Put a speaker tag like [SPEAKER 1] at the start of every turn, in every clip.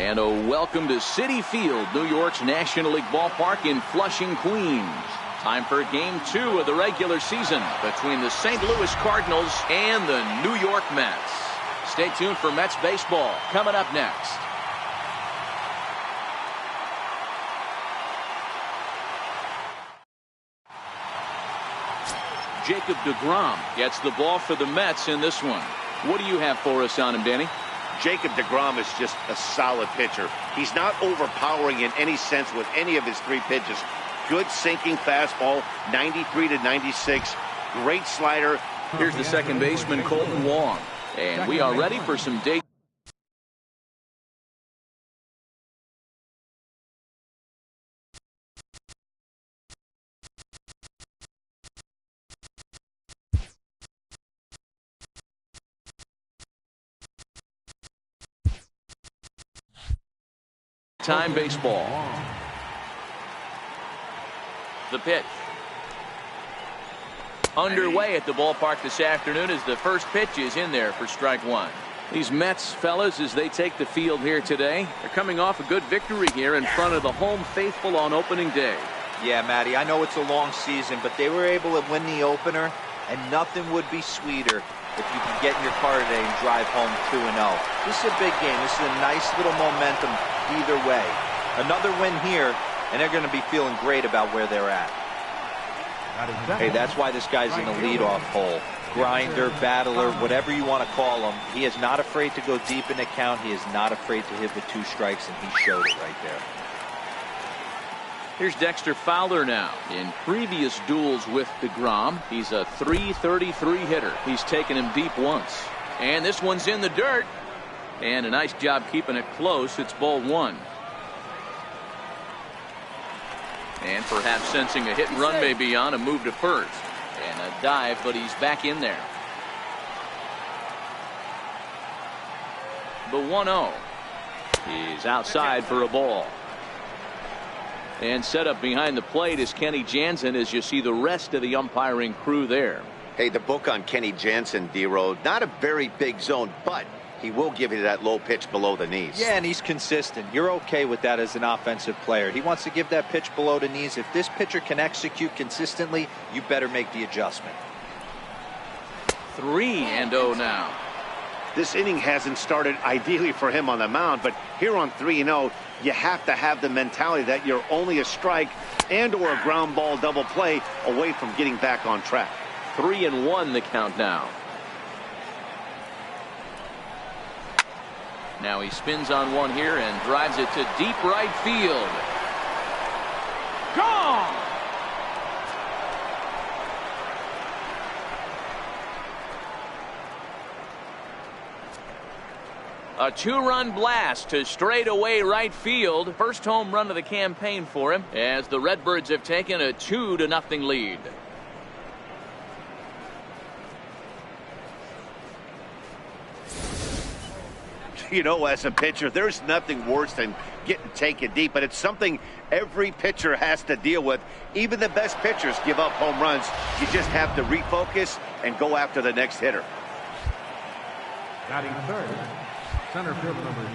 [SPEAKER 1] And a welcome to Citi Field, New York's National League ballpark in Flushing, Queens. Time for Game 2 of the regular season between the St. Louis Cardinals and the New York Mets. Stay tuned for Mets baseball coming up next. Jacob deGrom gets the ball for the Mets in this one. What do you have for us on him, Danny?
[SPEAKER 2] Jacob deGrom is just a solid pitcher. He's not overpowering in any sense with any of his three pitches. Good sinking fastball, 93 to 96. Great slider.
[SPEAKER 1] Here's the second baseman, Colton Wong. And we are ready for some day. Time baseball. The pitch. Underway at the ballpark this afternoon as the first pitch is in there for strike one. These Mets fellas, as they take the field here today, are coming off a good victory here in front of the home faithful on opening day.
[SPEAKER 3] Yeah, Matty, I know it's a long season, but they were able to win the opener, and nothing would be sweeter if you could get in your car today and drive home 2-0. This is a big game. This is a nice little momentum either way. Another win here, and they're going to be feeling great about where they're at. Hey, that's why this guy's in the leadoff hole. Grinder, battler, whatever you want to call him. He is not afraid to go deep in the count. He is not afraid to hit with 2 strikes, and he showed it right there.
[SPEAKER 1] Here's Dexter Fowler now. In previous duels with deGrom, he's a .333 hitter. He's taken him deep once. And this one's in the dirt. And a nice job keeping it close. It's ball one. And perhaps sensing a hit and run may be on, a move to first. And a dive, but he's back in there. The 1-0. He's outside for a ball. And set up behind the plate is Kenny Jansen as you see the rest of the umpiring crew there.
[SPEAKER 2] Hey, the book on Kenny Jansen, D-Road, not a very big zone, but he will give you that low pitch below the knees.
[SPEAKER 3] Yeah, and he's consistent. You're okay with that as an offensive player. He wants to give that pitch below the knees. If this pitcher can execute consistently, you better make the adjustment.
[SPEAKER 1] 3-0 now.
[SPEAKER 2] This inning hasn't started ideally for him on the mound, but here on 3-0, you have to have the mentality that you're only a strike and or a ground ball double play away from getting back on track.
[SPEAKER 1] 3-1 the count now. Now he spins on one here and drives it to deep right field. Gone! A 2-run blast to straightaway right field. First home run of the campaign for him as the Redbirds have taken a 2-0 lead.
[SPEAKER 2] You know, as a pitcher, there's nothing worse than getting taken deep, but it's something every pitcher has to deal with. Even the best pitchers give up home runs. You just have to refocus and go after the next hitter.
[SPEAKER 4] Batting third, center field number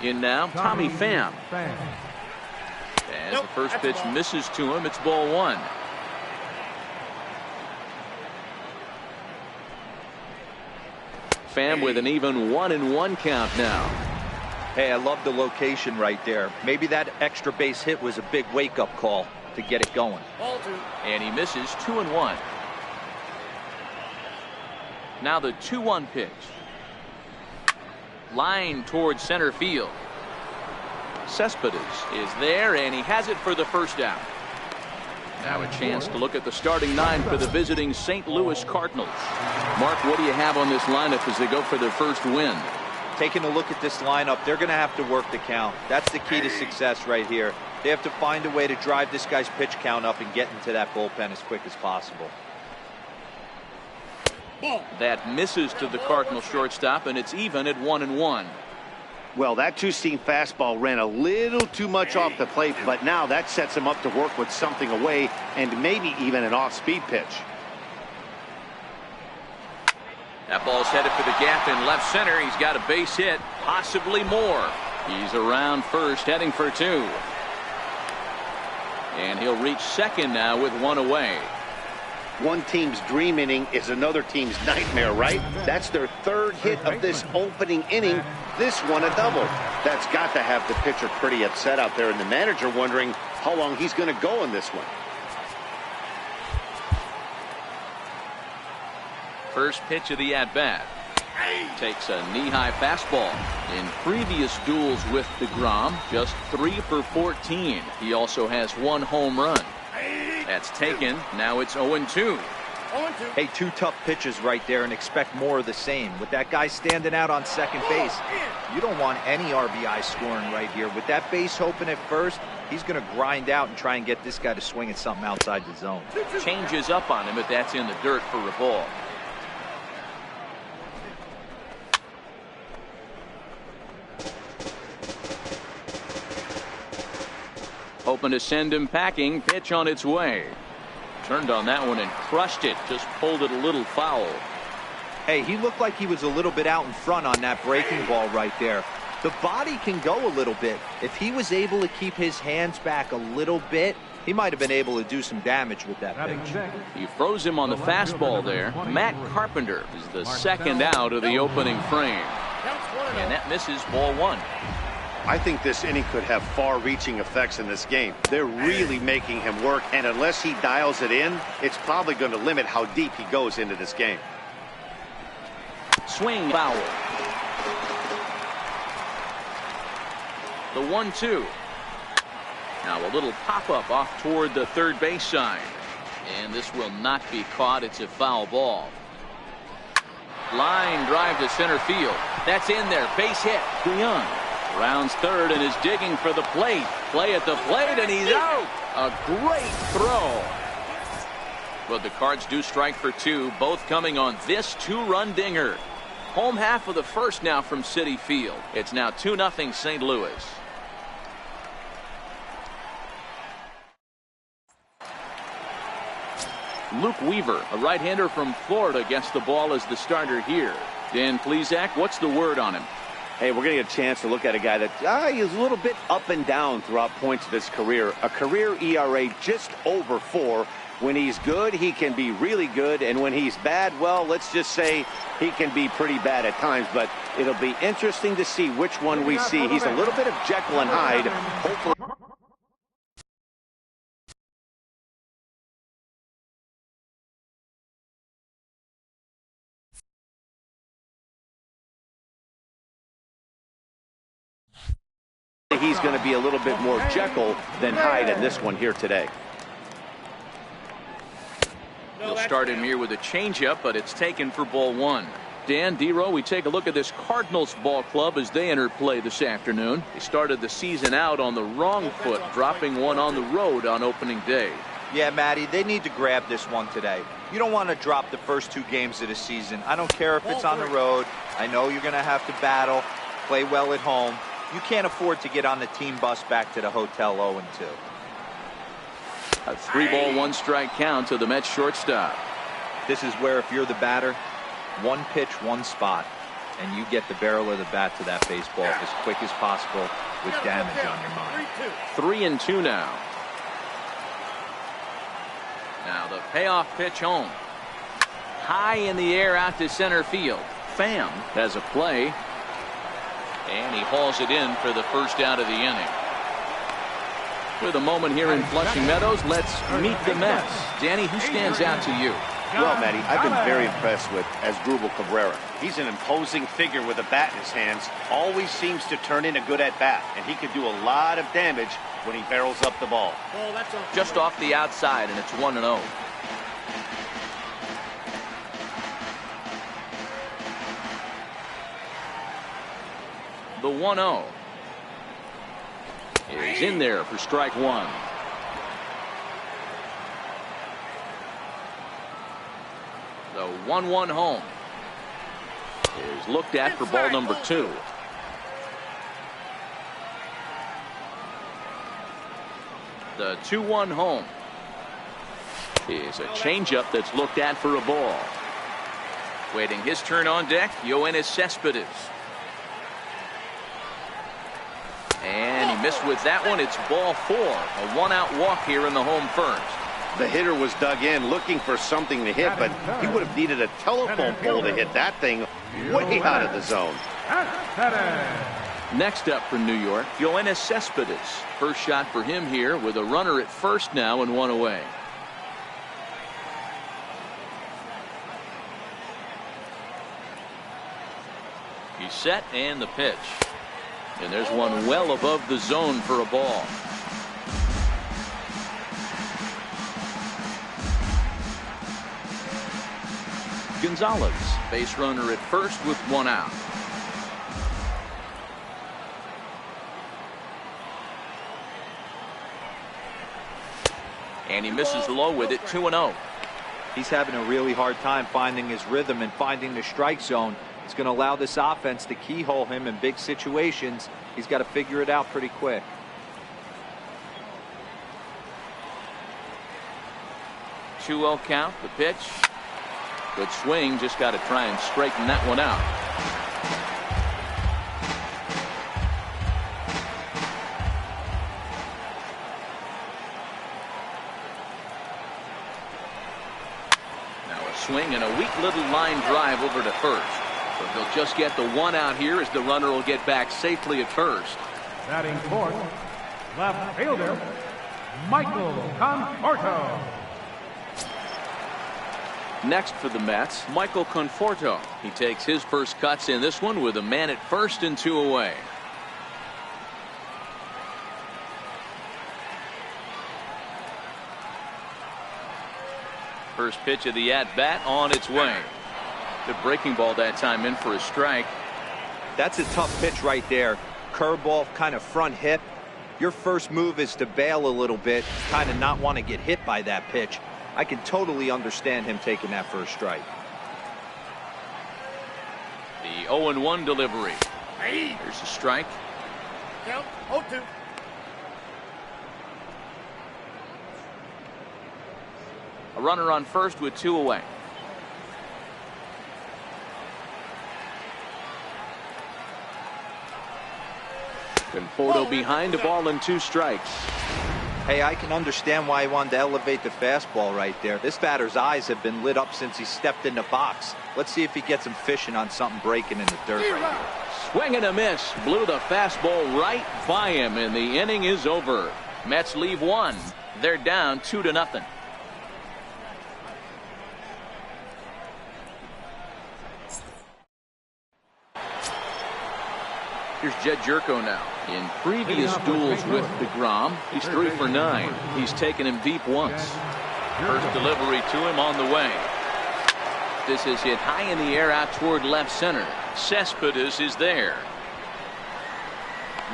[SPEAKER 4] 20.
[SPEAKER 1] In now, Tommy Pham. As the first pitch misses to him, it's ball one. Pham with an even 1-1 count now.
[SPEAKER 3] Hey, I love the location right there. Maybe that extra base hit was a big wake-up call to get it going.
[SPEAKER 1] And he misses 2-1. Now the 2-1 pitch. Line towards center field. Cespedes is there, and he has it for the first out. Now a chance to look at the starting 9 for the visiting St. Louis Cardinals. Mark, what do you have on this lineup as they go for their first win?
[SPEAKER 3] Taking a look at this lineup, they're going to have to work the count. That's the key to success right here. They have to find a way to drive this guy's pitch count up and get into that bullpen as quick as possible.
[SPEAKER 1] That misses to the Cardinal shortstop, and it's even at 1-1.
[SPEAKER 2] Well, that two-seam fastball ran a little too much off the plate, but now that sets him up to work with something away and maybe even an off-speed pitch.
[SPEAKER 1] That ball's headed for the gap in left center. He's got a base hit, possibly more. He's around first, heading for two. And he'll reach second now with one away.
[SPEAKER 2] One team's dream inning is another team's nightmare, right? That's their third hit of this opening inning. This one a double. That's got to have the pitcher pretty upset out there, and the manager wondering how long he's going to go in this one.
[SPEAKER 1] First pitch of the at-bat. Takes a knee-high fastball. In previous duels with DeGrom, just 3 for 14. He also has 1 home run. That's taken. Now it's 0-2.
[SPEAKER 3] Hey, 2 tough pitches right there, and expect more of the same. With that guy standing out on second base, you don't want any RBI scoring right here. With that base open at first, he's going to grind out and try and get this guy to swing at something outside the zone.
[SPEAKER 1] Changes up on him, but that's in the dirt for a ball. Hoping to send him packing. Pitch on its way. Turned on that one and crushed it. Just pulled it a little foul.
[SPEAKER 3] Hey, he looked like he was a little bit out in front on that breaking ball right there. The body can go a little bit. If he was able to keep his hands back a little bit, he might have been able to do some damage with that pitch.
[SPEAKER 1] He froze him on the fastball there. Matt Carpenter is the second out of the opening frame. And that misses ball 1.
[SPEAKER 2] I think this inning could have far-reaching effects in this game. They're really making him work, and unless he dials it in, it's probably going to limit how deep he goes into this game.
[SPEAKER 1] Swing foul. The 1-2. Now a little pop-up off toward the third base side. And this will not be caught. It's a foul ball. Line drive to center field. That's in there. Base hit. DeYoung rounds third and is digging for the plate. Play at the plate, and he's out. A great throw. But the Cards do strike for 2, both coming on this 2-run dinger. Home half of the first now from Citi Field. It's now 2-0 St. Louis. Luke Weaver, a right-hander from Florida, gets the ball as the starter here. Dan Plesac, what's the word on him?
[SPEAKER 2] Hey, we're going to get a chance to look at a guy that he's a little bit up and down throughout points of his career. A career ERA just over 4. When he's good, he can be really good. And when he's bad, well, let's just say he can be pretty bad at times. But it'll be interesting to see which one we see. He's a little bit of Jekyll and Hyde. Hopefully. He's going to be a little bit more Jekyll than Hyde in this one here today.
[SPEAKER 1] He'll start him here with a changeup, but it's taken for ball 1. Dan, D-Row, we take a look at this Cardinals ball club as they enter play this afternoon. They started the season out on the wrong foot, dropping one on the road on opening day.
[SPEAKER 3] Yeah, Matty, they need to grab this one today. You don't want to drop the first 2 games of the season. I don't care if it's on the road. I know you're going to have to battle, play well at home. You can't afford to get on the team bus back to the hotel 0-2.
[SPEAKER 1] A 3-ball, 1-strike count to the Mets shortstop.
[SPEAKER 3] This is where, if you're the batter, 1 pitch, 1 spot, and you get the barrel of the bat to that baseball as quick as possible with damage on your mind.
[SPEAKER 1] 3-2 now. Now the payoff pitch home. High in the air out to center field. Pham has a play. And he hauls it in for the first out of the inning. With a moment here in Flushing Meadows, let's meet the Mets. Danny, who stands out to you?
[SPEAKER 2] Well, Matty, I've been very impressed with Asdrubal Cabrera. He's an imposing figure with a bat in his hands. Always seems to turn in a good at-bat, and he can do a lot of damage when he barrels up the ball.
[SPEAKER 1] Just off the outside, and it's 1-0. The 1-0 is in there for strike 1. The 1-1 home is looked at for ball number 2. The 2-1 home is a changeup that's looked at for a ball. Waiting his turn on deck, Yoenis Cespedes. And he missed with that one. It's ball 4. A one-out walk here in the home first.
[SPEAKER 2] The hitter was dug in looking for something to hit, but he would have needed a telephone pole to hit that thing way out of the zone.
[SPEAKER 1] Next up for New York, Yoenis Cespedes. First shot for him here with a runner at first now and one away. He's set and the pitch. And there's one well above the zone for a ball. Gonzalez, base runner at first with one out. And he misses low with it, 2-0.
[SPEAKER 3] He's having a really hard time finding his rhythm and finding the strike zone. It's going to allow this offense to keyhole him in big situations. He's got to figure it out pretty quick.
[SPEAKER 1] Two-0 count, the pitch. Good swing, just got to try and straighten that one out. Now a swing and a weak little line drive over to first. But they'll just get the one out here as the runner will get back safely at first.
[SPEAKER 4] Batting fourth, left fielder, Michael Conforto.
[SPEAKER 1] Next for the Mets, Michael Conforto. He takes his first cuts in this one with a man at first and two away. First pitch of the at-bat on its way. Good breaking ball that time in for a strike.
[SPEAKER 3] That's a tough pitch right there. Curveball, kind of front hip. Your first move is to bail a little bit, kind of not want to get hit by that pitch. I can totally understand him taking that first strike.
[SPEAKER 1] The 0-1 delivery. Here's a strike.
[SPEAKER 5] Count 0-2.
[SPEAKER 1] A runner on first with two away. Conforto behind, a ball and two strikes.
[SPEAKER 3] Hey, I can understand why he wanted to elevate the fastball right there. This batter's eyes have been lit up since he stepped in the box. Let's see if he gets him fishing on something breaking in the dirt right here.
[SPEAKER 1] Swing and a miss. Blew the fastball right by him, and the inning is over. Mets leave one. They're down 2-0. Here's Jed Jerko now. In previous duels with DeGrom, he's 3 for 9. He's taken him deep once. First delivery to him on the way. This is hit high in the air out toward left center. Cespedes is there.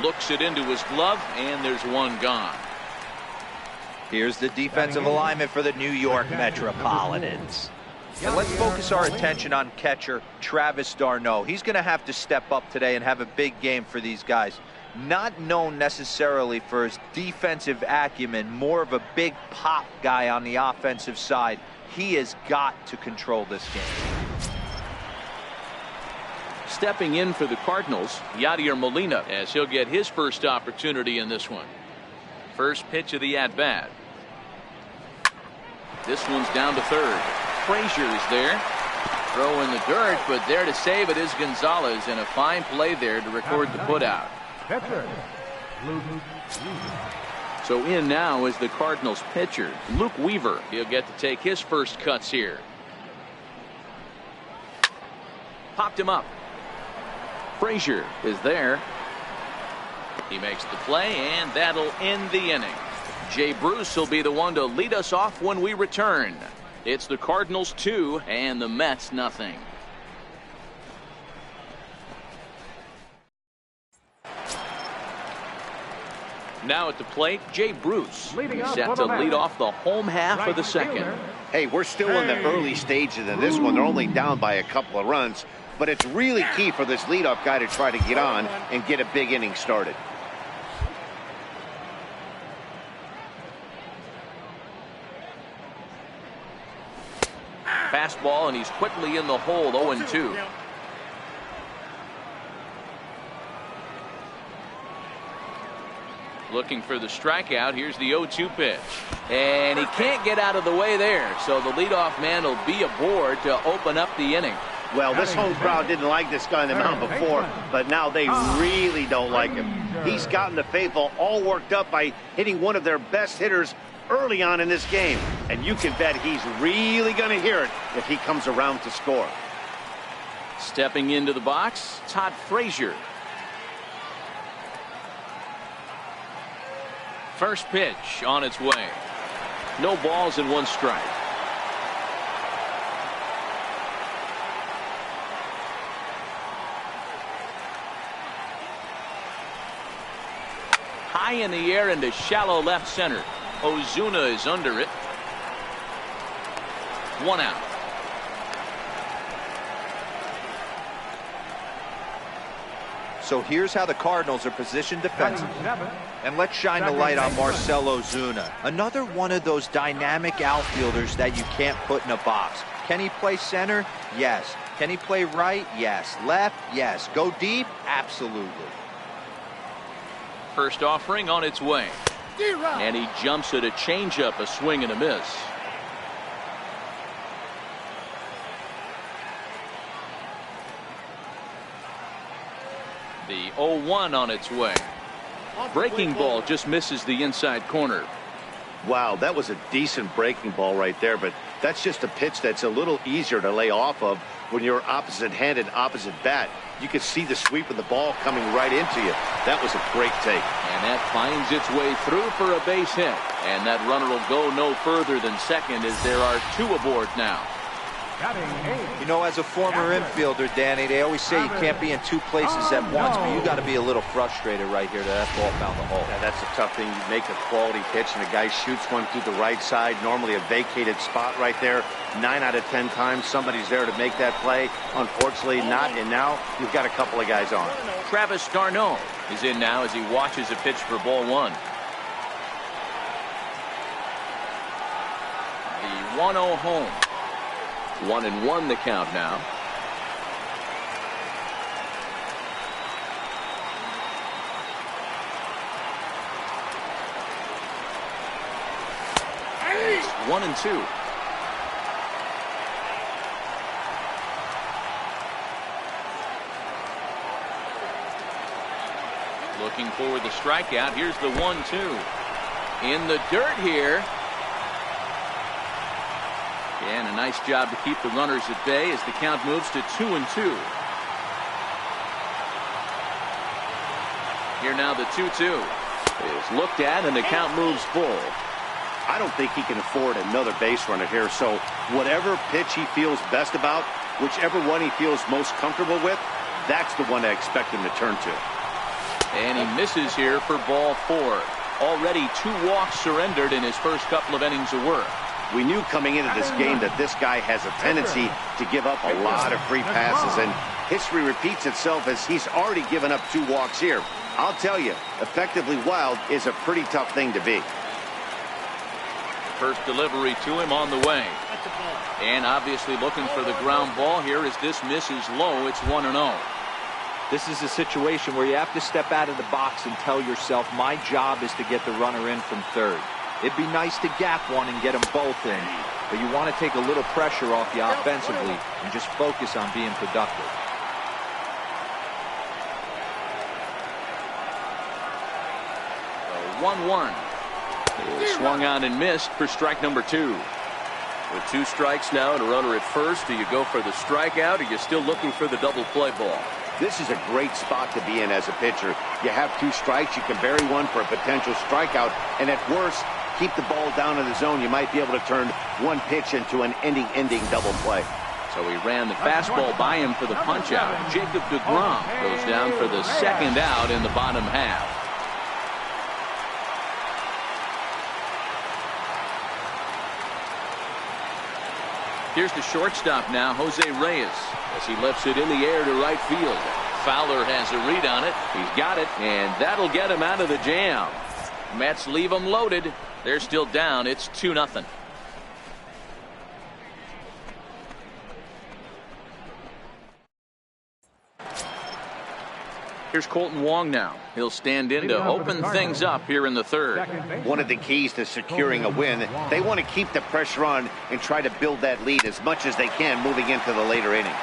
[SPEAKER 1] Looks it into his glove, and there's one gone.
[SPEAKER 3] Here's the defensive alignment for the New York Metropolitans. And let's focus our attention on catcher Travis d'Arnaud. He's going to have to step up today and have a big game for these guys. Not known necessarily for his defensive acumen, more of a big pop guy on the offensive side. He has got to control this game.
[SPEAKER 1] Stepping in for the Cardinals, Yadier Molina, as he'll get his first opportunity in this one. First pitch of the at-bat. This one's down to third. Frazier is there. Throw in the dirt, but there to save it is Gonzalez, and a fine play there to record the putout. So in now is the Cardinals pitcher, Luke Weaver. He'll get to take his first cuts here. Popped him up. Frazier is there. He makes the play, and that'll end the inning. Jay Bruce will be the one to lead us off when we return. It's the Cardinals 2 and the Mets nothing. Now at the plate, Jay Bruce. He's set to lead off the home half of the second.
[SPEAKER 2] Hey, we're still in the early stages of this one. They're only down by a couple of runs, but it's really key for this leadoff guy to try to get on and get a big inning started.
[SPEAKER 1] Fastball, and he's quickly in the hole, 0-2. Looking for the strikeout. Here's the 0-2 pitch. And he can't get out of the way there. So the leadoff man will be aboard to open up the inning.
[SPEAKER 2] Well, this home crowd didn't like this guy on the mound before, but now they really don't like him. He's gotten the faithful all worked up by hitting one of their best hitters early on in this game. And you can bet he's really going to hear it if he comes around to score.
[SPEAKER 1] Stepping into the box, Todd Frazier. First pitch on its way. No balls and 1 strike. High in the air into shallow left center. Ozuna is under it. 1 out.
[SPEAKER 3] So here's how the Cardinals are positioned defensively. And let's shine the light on Marcell Ozuna. Another one of those dynamic outfielders that you can't put in a box. Can he play center? Yes. Can he play right? Yes. Left? Yes. Go deep? Absolutely.
[SPEAKER 1] First offering on its way. And he jumps at a changeup, a swing and a miss. The 0-1 on its way. Breaking ball just misses the inside corner.
[SPEAKER 2] Wow, that was a decent breaking ball right there, but that's just a pitch that's a little easier to lay off of when you're opposite-handed, opposite bat. You could see the sweep of the ball coming right into you. That was a great take.
[SPEAKER 1] And that finds its way through for a base hit. And that runner will go no further than second as there are 2 aboard now.
[SPEAKER 3] You know, as a former infielder, Danny, they always say you can't be in 2 places at once, but you got to be a little frustrated right here that ball found the hole.
[SPEAKER 2] Yeah, that's a tough thing. You make a quality pitch and the guy shoots one through the right side, normally a vacated spot right there. 9 out of 10 times somebody's there to make that play. Unfortunately not, and now you've got a couple of guys on.
[SPEAKER 1] Travis d'Arnaud is in now as he watches a pitch for ball 1. The 1-0 home. 1-1 the count now. It's 1-2. Looking for the strikeout. Here's the 1-2. In the dirt here. And a nice job to keep the runners at bay as the count moves to 2-2. Here now the 2-2 is looked at and the count moves full.
[SPEAKER 2] I don't think he can afford another base runner here, so whatever pitch he feels best about, whichever one he feels most comfortable with, that's the one I expect him to turn to.
[SPEAKER 1] And he misses here for ball 4. Already 2 walks surrendered in his first couple of innings of work.
[SPEAKER 2] We knew coming into this game that this guy has a tendency to give up a lot of free passes, and history repeats itself as he's already given up 2 walks here. I'll tell you, effectively wild is a pretty tough thing to be.
[SPEAKER 1] First delivery to him on the way. And obviously looking for the ground ball here as this misses low. It's 1-0.
[SPEAKER 3] This is a situation where you have to step out of the box and tell yourself, my job is to get the runner in from third. It'd be nice to gap one and get them both in, but you want to take a little pressure off you offensively and just focus on being productive.
[SPEAKER 1] The 1-1 is swung on and missed for strike number 2.
[SPEAKER 6] With 2 strikes now and a runner at first, do you go for the strikeout or are you still looking for the double play ball?
[SPEAKER 2] This is a great spot to be in as a pitcher. You have 2 strikes, you can bury one for a potential strikeout, and at worst, keep the ball down in the zone. You might be able to turn one pitch into an ending double play.
[SPEAKER 1] So he ran the fastball by him for the punch out. Jacob deGrom goes down for the second out in the bottom half. Here's the shortstop now, Jose Reyes, as he lifts it in the air to right field. Fowler has a read on it. He's got it, and that'll get him out of the jam. Mets leave him loaded. They're still down. It's 2-0. Here's Colton Wong now. He'll stand in to open things up here in the third.
[SPEAKER 2] One of the keys to securing a win, they want to keep the pressure on and try to build that lead as much as they can moving into the later innings.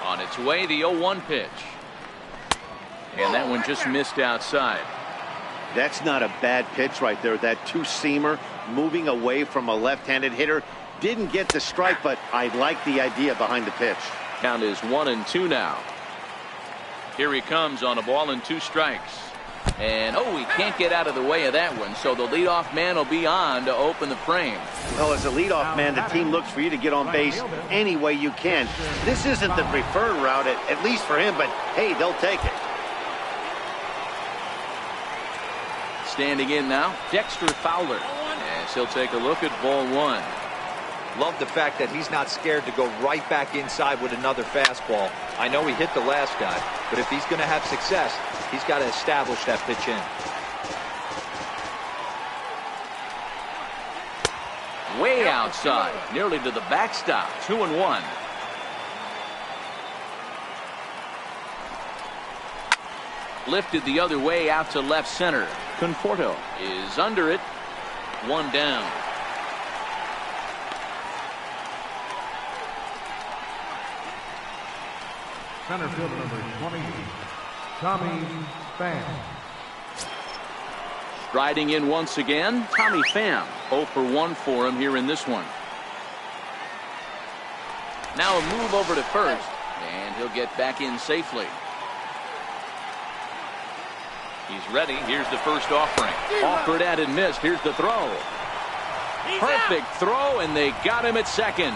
[SPEAKER 1] On its way, the 0-1 pitch. And that one just missed outside.
[SPEAKER 2] That's not a bad pitch right there. That two-seamer moving away from a left-handed hitter. Didn't get the strike, but I like the idea behind the pitch.
[SPEAKER 1] Count is 1-2 now. Here he comes on a ball and 2 strikes. And he can't get out of the way of that one, so the leadoff man will be on to open the frame.
[SPEAKER 2] Well, as a leadoff man, the team looks for you to get on base any way you can. This isn't the preferred route, at least for him, but hey, they'll take it.
[SPEAKER 1] Standing in now, Dexter Fowler, as he'll take a look at ball 1.
[SPEAKER 3] Love the fact that he's not scared to go right back inside with another fastball. I know he hit the last guy, but if he's going to have success, he's got to establish that pitch in.
[SPEAKER 1] Way outside, nearly to the backstop. 2-1. Lifted the other way out to left center. Conforto is under it. 1 down.
[SPEAKER 4] Center fielder number 20, Tommy Pham.
[SPEAKER 1] Striding in once again, Tommy Pham. 0 for 1 for him here in this one. Now a move over to first, and he'll get back in safely. He's ready. Here's the first offering. Offered at and missed. Here's the throw. Perfect throw, and they got him at second.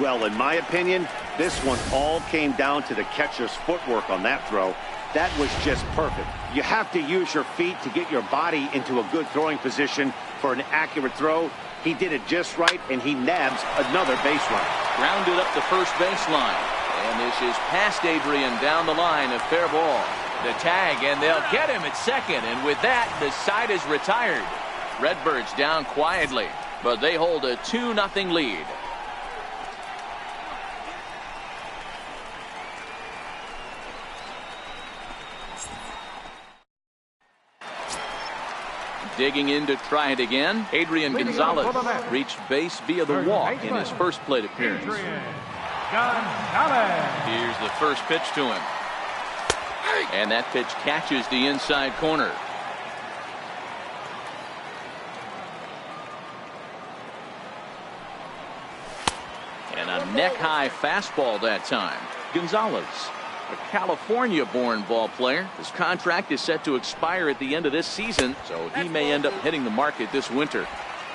[SPEAKER 2] Well, in my opinion, this one all came down to the catcher's footwork on that throw. That was just perfect. You have to use your feet to get your body into a good throwing position for an accurate throw. He did it just right, and he nabs another base run.
[SPEAKER 1] Grounded up the first baseline. And this is past Adrian down the line, a fair ball. The tag, and they'll get him at second. And with that, the side is retired. Redbirds down quietly, but they hold a 2-0 lead. Digging in to try it again, Adrian Gonzalez reached base via the walk in his first plate appearance. Here's the first pitch to him. And that pitch catches the inside corner. And a neck-high fastball that time. Gonzalez, a California-born ball player. His contract is set to expire at the end of this season, so he may end up hitting the market this winter.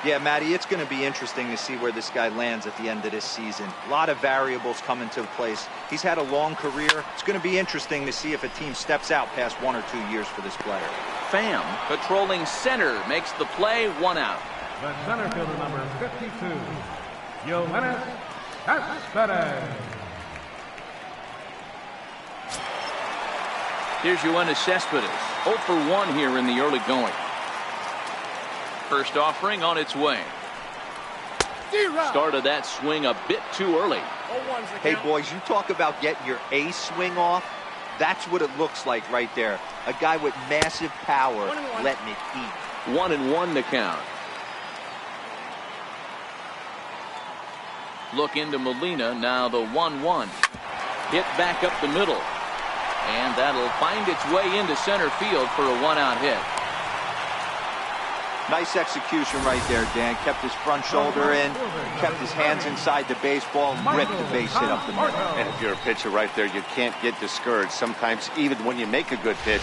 [SPEAKER 3] Yeah, Matty, it's going to be interesting to see where this guy lands at the end of this season. A lot of variables come into place. He's had a long career. It's going to be interesting to see if a team steps out past 1 or 2 years for this player.
[SPEAKER 1] Pham, patrolling center, makes the play. 1 out.
[SPEAKER 4] The center fielder number 52, Yoenis Cespedes.
[SPEAKER 1] Here's Yoenis Cespedes. 0 for 1 here in the early going. First offering on its way. Started that swing a bit too early.
[SPEAKER 3] Hey, boys, you talk about getting your A swing off. That's what it looks like right there. A guy with massive power letting it eat.
[SPEAKER 1] 1-1 to count. Look into Molina. Now the 1-1. Hit back up the middle. And that'll find its way into center field for a 1-out hit.
[SPEAKER 3] Nice execution right there, Dan. Kept his front shoulder in, kept his hands inside the baseball, and ripped the base hit up the middle.
[SPEAKER 2] And if you're a pitcher right there, you can't get discouraged. Sometimes even when you make a good pitch,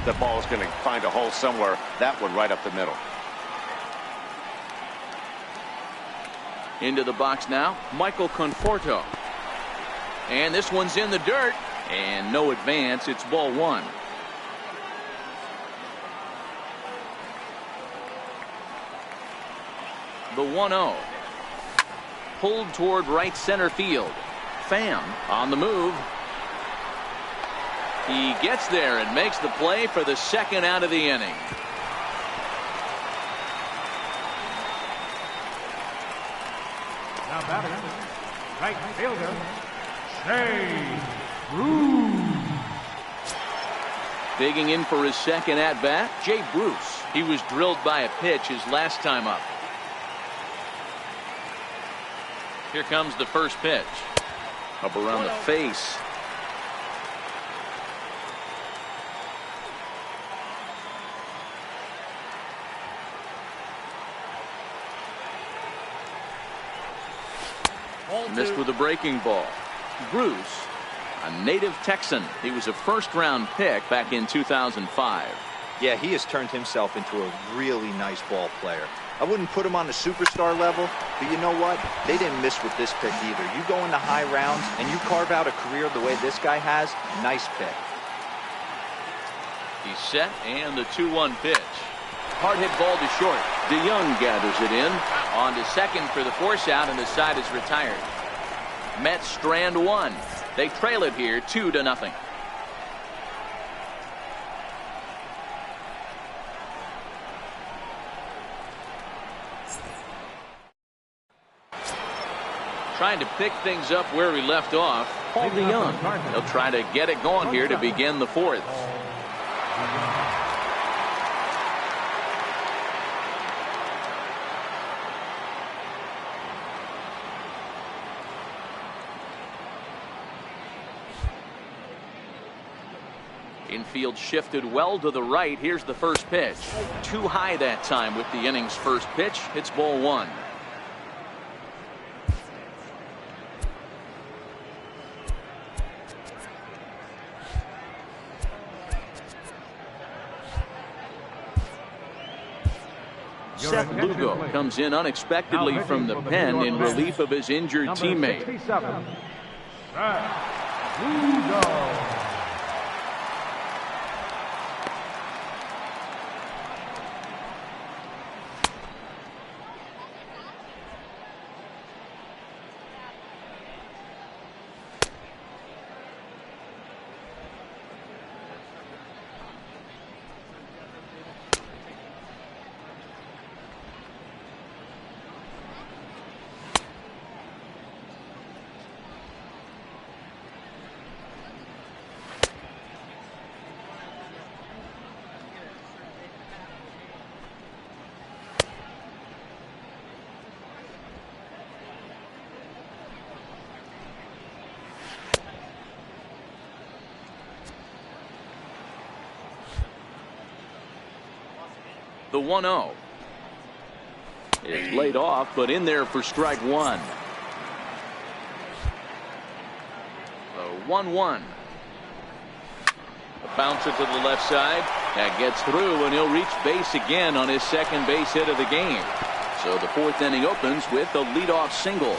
[SPEAKER 2] the ball is going to find a hole somewhere. That one right up the middle.
[SPEAKER 1] Into the box now, Michael Conforto. And this one's in the dirt. And no advance. It's ball 1. The 1-0. Pulled toward right center field. Pham on the move. He gets there and makes the play for the second out of the inning.
[SPEAKER 4] Now batting, Right fielder, Shea Bruce.
[SPEAKER 1] Digging in for his second at-bat, Jay Bruce. He was drilled by a pitch his last time up. Here comes the first pitch. Up around the face. Missed with a breaking ball. Bruce, a native Texan. He was a first-round pick back in 2005.
[SPEAKER 3] Yeah, he has turned himself into a really nice ball player. I wouldn't put him on the superstar level, but you know what? They didn't miss with this pick either. You go into high rounds and you carve out a career the way this guy has, nice pick.
[SPEAKER 1] He's set, and the 2-1 pitch. Hard hit ball to short. DeYoung gathers it in. On to second for the force out, and the side is retired. Mets strand one. They trail it here 2-0. Trying to pick things up where we left off. Paul DeYoung. He'll try to get it going here to begin the fourth. Infield shifted well to the right. Here's the first pitch. Too high that time with the inning's first pitch. It's ball one. Seth Lugo comes in unexpectedly from the pen in relief of his injured teammate.
[SPEAKER 4] Seth Lugo.
[SPEAKER 1] The 1-0 is laid off, but in there for strike one. The 1-1. A bouncer to the left side. That gets through, and he'll reach base again on his second base hit of the game. So the fourth inning opens with a leadoff single.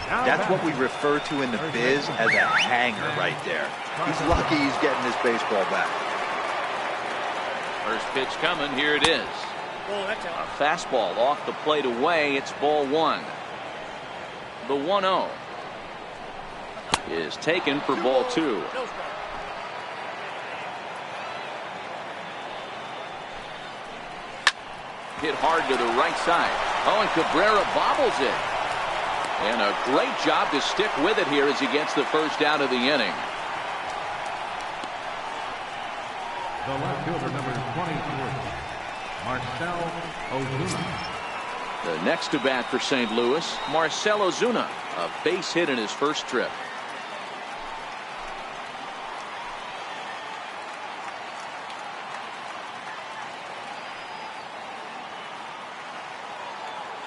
[SPEAKER 3] That's what we refer to in the biz as a hanger right there. He's lucky he's getting his baseball back.
[SPEAKER 1] First pitch coming. Here it is. A fastball off the plate away. It's ball one. The 1-0 is taken for ball two. Hit hard to the right side. Oh, and Cabrera bobbles it. And a great job to stick with it here as he gets the first out of the inning.
[SPEAKER 4] The left fielder, number 23, Marcell Ozuna.
[SPEAKER 1] The next to bat for St. Louis, Marcell Ozuna, a base hit in his first trip.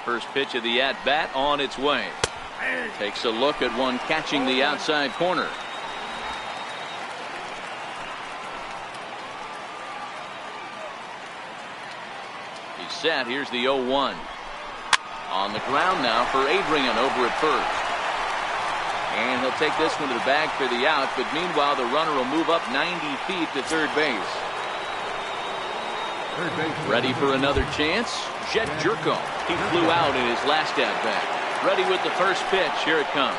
[SPEAKER 1] First pitch of the at-bat on its way. Takes a look at one catching the outside corner. He's set. Here's the 0-1. On the ground now for Adrian over at first. And he'll take this one to the bag for the out, but meanwhile the runner will move up 90 feet to third base. Ready for another chance? Jet Jerko. He flew out in his last at-bat. Ready with the first pitch. Here it comes.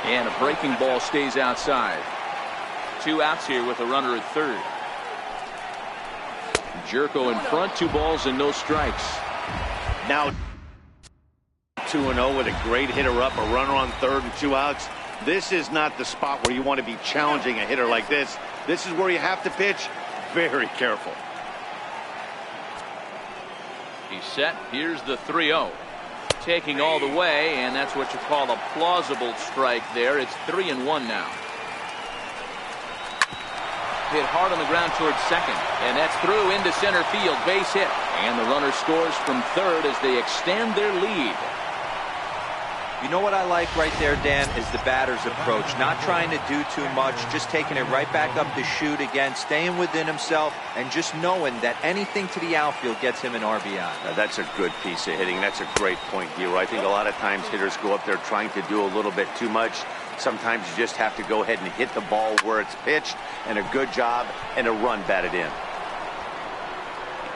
[SPEAKER 1] And a breaking ball stays outside. 2 outs here with a runner at third. Jerko in front, 2 balls and no strikes.
[SPEAKER 2] Now 2-0 with a great hitter up, a runner on third and 2 outs. This is not the spot where you want to be challenging a hitter like this. This is where you have to pitch very careful.
[SPEAKER 1] He's set. Here's the 3-0. Taking all the way, and that's what you call a plausible strike there. It's 3-1 now. Hit hard on the ground towards second, and that's through into center field. Base hit, and the runner scores from third as they extend their lead.
[SPEAKER 3] You know what I like right there, Dan, is the batter's approach. Not trying to do too much, just taking it right back up the chute again, staying within himself, and just knowing that anything to the outfield gets him an RBI.
[SPEAKER 2] That's a good piece of hitting. That's a great point, Hero. I think a lot of times hitters go up there trying to do a little bit too much. Sometimes you just have to go ahead and hit the ball where it's pitched, and a good job and a run batted in.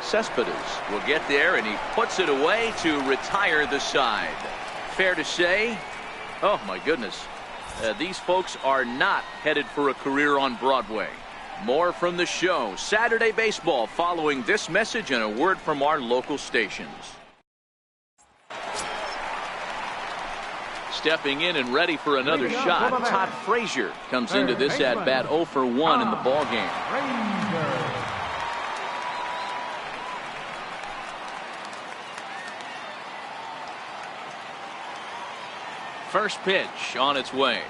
[SPEAKER 1] Cespedes will get there, and he puts it away to retire the side. Fair to say, oh my goodness, these folks are not headed for a career on Broadway. More from the show. Saturday Baseball following this message and a word from our local stations. Stepping in and ready for another shot, Todd Frazier comes into this at bat 0 for 1 in the ball game. First pitch on its way.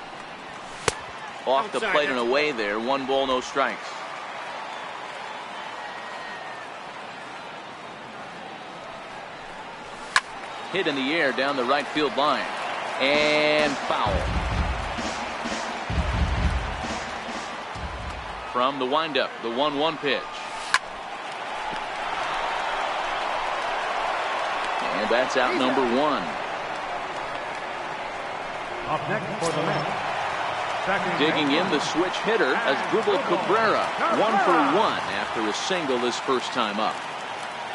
[SPEAKER 1] Off the plate and away there. 1 ball, no strikes. Hit in the air down the right field line. And foul. From the windup, the 1-1 pitch. And that's out number 1.
[SPEAKER 4] Up next for the Mets.
[SPEAKER 1] Digging in the switch hitter as Asdrubal Cabrera. 1 for 1 after a single his first time up.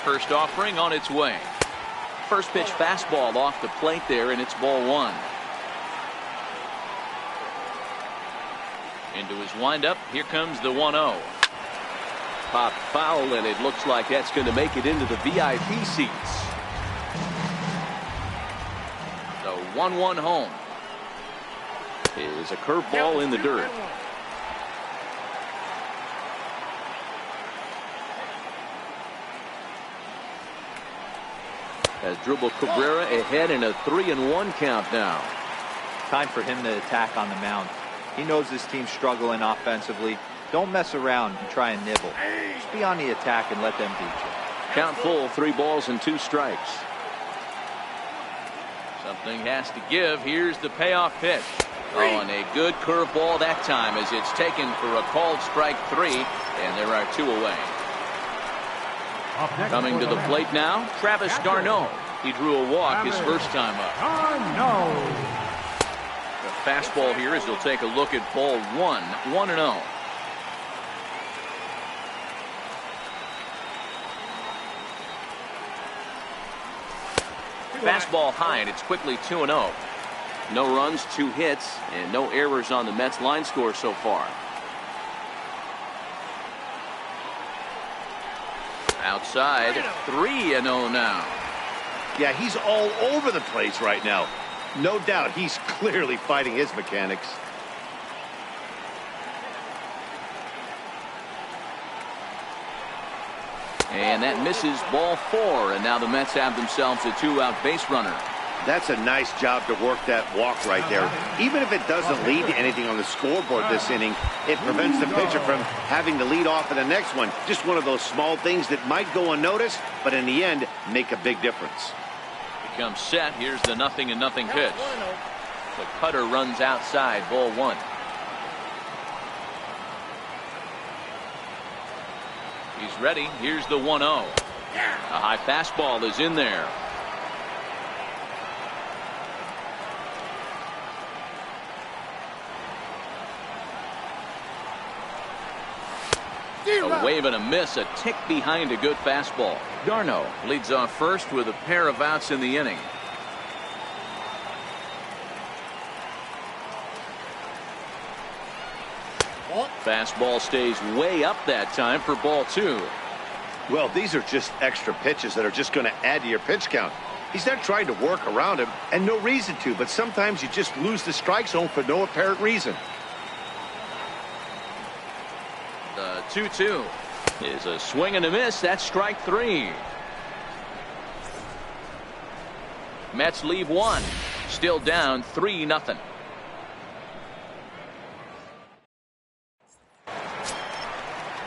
[SPEAKER 1] First offering on its way. First pitch fastball off the plate there, and it's ball 1. Into his windup. Here comes the 1-0. Pop foul, and it looks like that's going to make it into the VIP seats. The 1-1 home is a curveball in the dirt. Asdrubal Cabrera ahead in a 3-1 count now.
[SPEAKER 3] Time for him to attack on the mound. He knows this team's struggling offensively. Don't mess around and try and nibble. Just be on the attack and let them beat you.
[SPEAKER 1] Count full, 3 balls and 2 strikes. Something has to give. Here's the payoff pitch. Oh, and a good curveball that time as it's taken for a called strike 3, and there are 2 away. Coming to the plate now, Travis d'Arnaud. He drew a walk his first time up. The fastball here as he'll take a look at ball 1, 1-0. Fastball high, and it's quickly 2-0. No runs, 2 hits, and no errors on the Mets line score so far. Outside, 3-0 now.
[SPEAKER 2] Yeah, he's all over the place right now. No doubt he's clearly fighting his mechanics.
[SPEAKER 1] And that misses ball 4, and now the Mets have themselves a 2-out base runner.
[SPEAKER 2] That's a nice job to work that walk right there. Even if it doesn't lead to anything on the scoreboard this inning, it prevents the pitcher from having to lead off in the next one. Just one of those small things that might go unnoticed, but in the end, make a big difference.
[SPEAKER 1] Becomes set. Here's the 0-0 pitch. The cutter runs outside, ball 1. He's ready. Here's the 1-0. A high fastball is in there. A wave and a miss, a tick behind a good fastball. d'Arnaud leads off first with a pair of outs in the inning. Fastball stays way up that time for ball 2.
[SPEAKER 2] Well, these are just extra pitches that are just going to add to your pitch count. He's not trying to work around him, and no reason to, but sometimes you just lose the strike zone for no apparent reason.
[SPEAKER 1] The 2-2 is a swing and a miss. That's strike 3. Mets leave 1. Still down 3-0.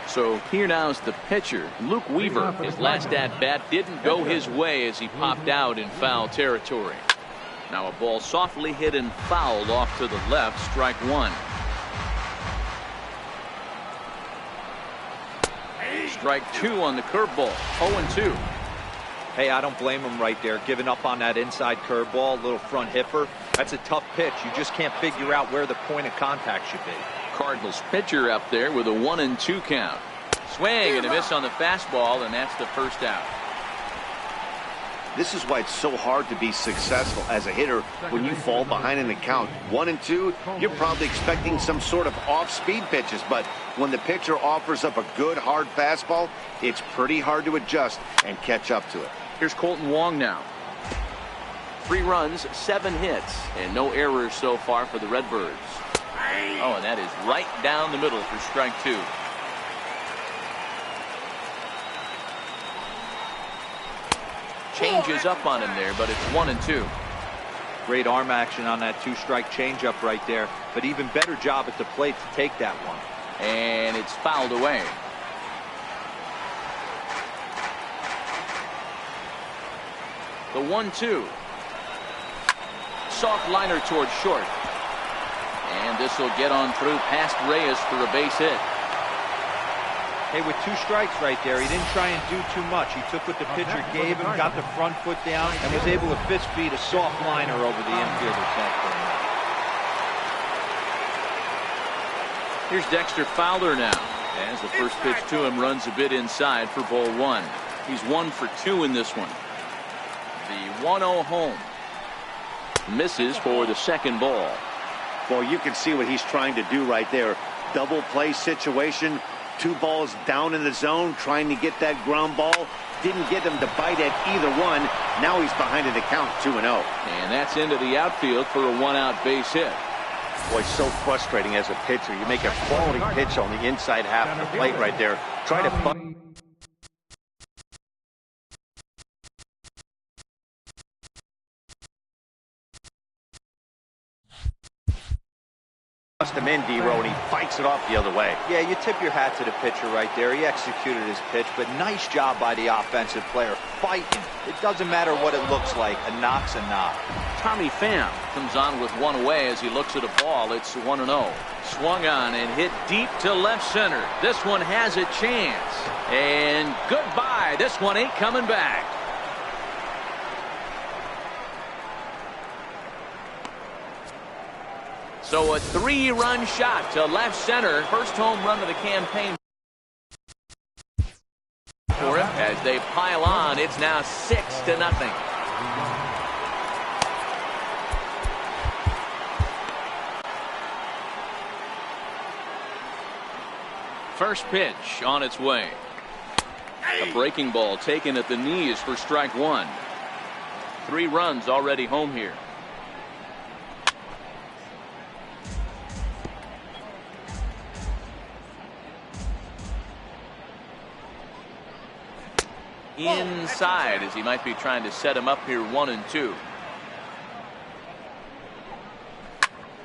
[SPEAKER 1] So here now is the pitcher, Luke Weaver. His last at bat didn't go his way as he popped out in foul territory. Now a ball softly hit and fouled off to the left, strike 1. Strike 2 on the curveball, 0-2.
[SPEAKER 3] Hey, I don't blame him right there, giving up on that inside curveball, little front hipper. That's a tough pitch. You just can't figure out where the point of contact should be.
[SPEAKER 1] Cardinals pitcher up there with a 1-2 count. Swing and a miss on the fastball, and that's the first out.
[SPEAKER 2] This is why it's so hard to be successful as a hitter when you fall behind in the count. 1-2, you're probably expecting some sort of off-speed pitches, but when the pitcher offers up a good hard fastball, it's pretty hard to adjust and catch up to it.
[SPEAKER 1] Here's Colton Wong now. 3 runs, 7 hits, and no errors so far for the Redbirds. Oh, and that is right down the middle for strike 2. Changes up on him there, but it's 1-2.
[SPEAKER 3] Great arm action on that 2-strike changeup right there, but even better job at the plate to take that one.
[SPEAKER 1] And it's fouled away. The 1-2. Soft liner towards short. And this will get on through past Reyes for a base hit.
[SPEAKER 3] Hey, with 2 strikes right there, he didn't try and do too much. He took what the pitcher gave him, got the front foot down, and was able to fist feed a soft liner over the infielder's head for him.
[SPEAKER 1] Here's Dexter Fowler now, as the first pitch to him runs a bit inside for ball 1. He's 1 for 2 in this one. The 1-0 home. Misses for the second ball.
[SPEAKER 2] Well, you can see what he's trying to do right there. Double play situation. 2 balls down in the zone, trying to get that ground ball. Didn't get him to bite at either one. Now he's behind in the count, 2-0.
[SPEAKER 1] And that's into the outfield for a 1-out base hit.
[SPEAKER 2] Boy, so frustrating as a pitcher. You make a quality pitch on the inside half of the plate right there. Try to bust him in, D-Row, and he fights it off the other way.
[SPEAKER 3] Yeah, you tip your hat to the pitcher right there. He executed his pitch, but nice job by the offensive player fighting. It doesn't matter what it looks like. A knock's a knock.
[SPEAKER 1] Tommy Pham comes on with 1 away as he looks at a ball. It's 1-0. Swung on and hit deep to left center. This one has a chance. And goodbye. This one ain't coming back. So a 3-run shot to left center. First home run of the campaign for him. As they pile on, it's now 6-0. First pitch on its way. A breaking ball taken at the knees for strike 1. 3 runs already home here. Inside as he might be trying to set him up here 1-2.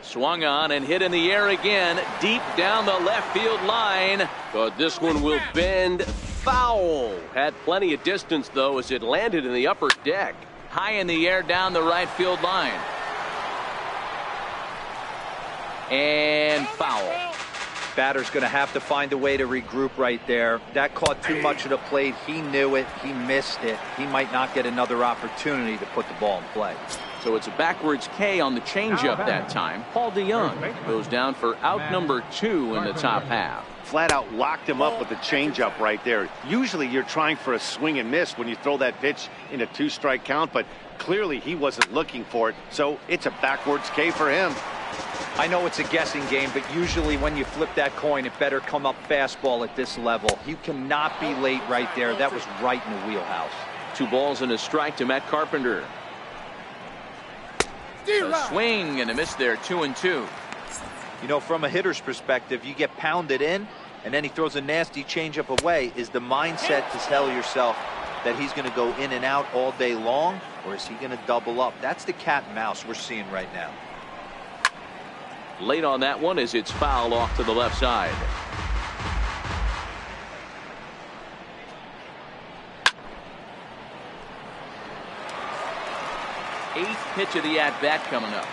[SPEAKER 1] Swung on and hit in the air again deep down the left field line.
[SPEAKER 6] But this one will bend foul. Had plenty of distance though as it landed in the upper deck.
[SPEAKER 1] High in the air down the right field line. And foul.
[SPEAKER 3] Batter's going to have to find a way to regroup right there. That caught too much of the plate. He knew it. He missed it. He might not get another opportunity to put the ball in play.
[SPEAKER 1] So it's a backwards K on the changeup that time. Paul DeYoung goes down for out number 2 in the top half.
[SPEAKER 2] Flat out locked him up with the changeup right there. Usually you're trying for a swing and miss when you throw that pitch in a 2-strike count, but clearly he wasn't looking for it. So it's a backwards K for him.
[SPEAKER 3] I know it's a guessing game, but usually when you flip that coin, it better come up fastball at this level. You cannot be late right there. That was right in the wheelhouse.
[SPEAKER 1] 2 balls and a strike to Matt Carpenter. A swing and a miss there, 2-2.
[SPEAKER 3] You know, from a hitter's perspective, you get pounded in, and then he throws a nasty changeup away. Is the mindset to tell yourself that he's going to go in and out all day long, or is he going to double up? That's the cat and mouse we're seeing right now.
[SPEAKER 1] Late on that one as it's foul off to the left side. Eighth pitch of the at-bat coming up.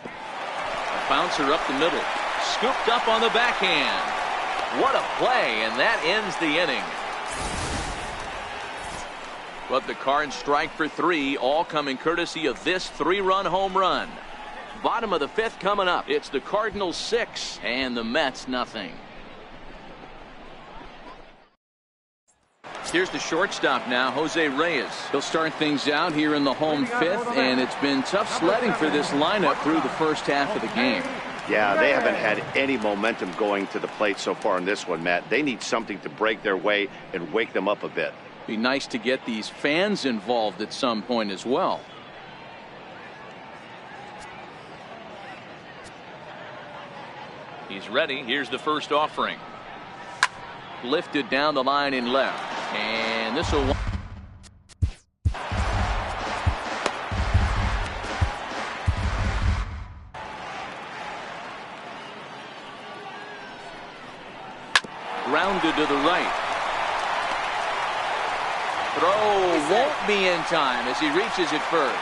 [SPEAKER 1] A bouncer up the middle. Scooped up on the backhand. What a play, and that ends the inning. But the Cards strike for 3, all coming courtesy of this 3-run home run. Bottom of the 5th coming up. It's the Cardinals 6 and the Mets nothing. Here's the shortstop now, Jose Reyes. He'll start things out here in the home 5th, and it's been tough sledding for this lineup through the first half of the game.
[SPEAKER 2] Yeah, they haven't had any momentum going to the plate so far in this one, Matt. They need something to break their way and wake them up a bit.
[SPEAKER 1] Be nice to get these fans involved at some point as well. He's ready. Here's the first offering. Lifted down the line in left. And this will... Grounded to the right. Throw won't be in time as he reaches it first.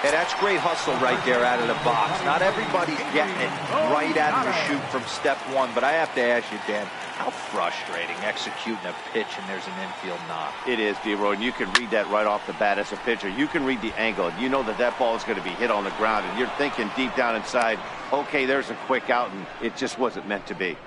[SPEAKER 3] Yeah, that's great hustle right there out of the box. Not everybody's getting it right out of the chute from step 1, but I have to ask you, Dan, how frustrating executing a pitch and there's an infield knock.
[SPEAKER 2] It is, D-Roy, and you can read that right off the bat as a pitcher. You can read the angle. You know that that ball is going to be hit on the ground, and you're thinking deep down inside, okay, there's a quick out, and it just wasn't meant to be.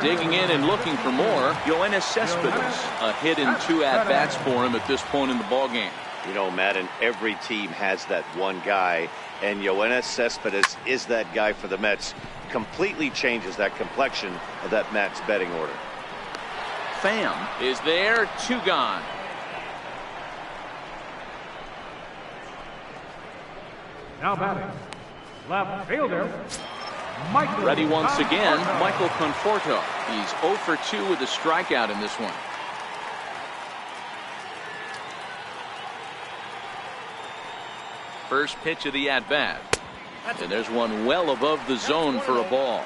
[SPEAKER 1] Digging in and looking for more, Yoenis Cespedes. A hit in 2 at-bats for him at this point in the ballgame.
[SPEAKER 2] You know, Matt, and every team has that one guy, and Yoenis Cespedes is that guy for the Mets. Completely changes that complexion of that Mets betting order.
[SPEAKER 1] Pham is there, 2 gone.
[SPEAKER 4] Now batting, left fielder, Michael.
[SPEAKER 1] Ready once again, Michael Conforto. He's 0 for 2 with a strikeout in this one. First pitch of the at-bat. And there's one well above the zone for a ball.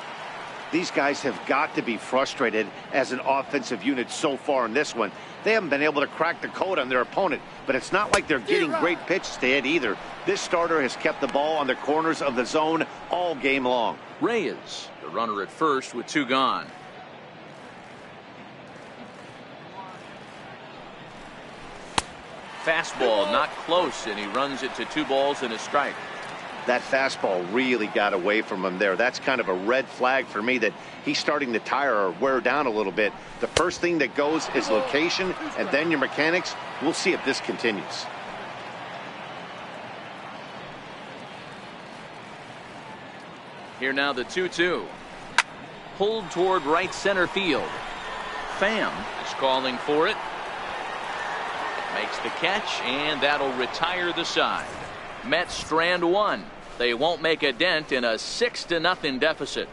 [SPEAKER 2] These guys have got to be frustrated as an offensive unit so far in this one. They haven't been able to crack the code on their opponent, but it's not like they're getting great pitches to hit either. This starter has kept the ball on the corners of the zone all game long.
[SPEAKER 1] Reyes, the runner at first with 2 gone. Fastball not close, and he runs it to 2 balls and a strike.
[SPEAKER 2] That fastball really got away from him there. That's kind of a red flag for me that he's starting to tire or wear down a little bit. The first thing that goes is location and then your mechanics. We'll see if this continues.
[SPEAKER 1] Here now the 2-2. Pulled toward right center field. Pham is calling for it. Makes the catch, and that'll retire the side. Mets strand 1. They won't make a dent in a 6-0 deficit.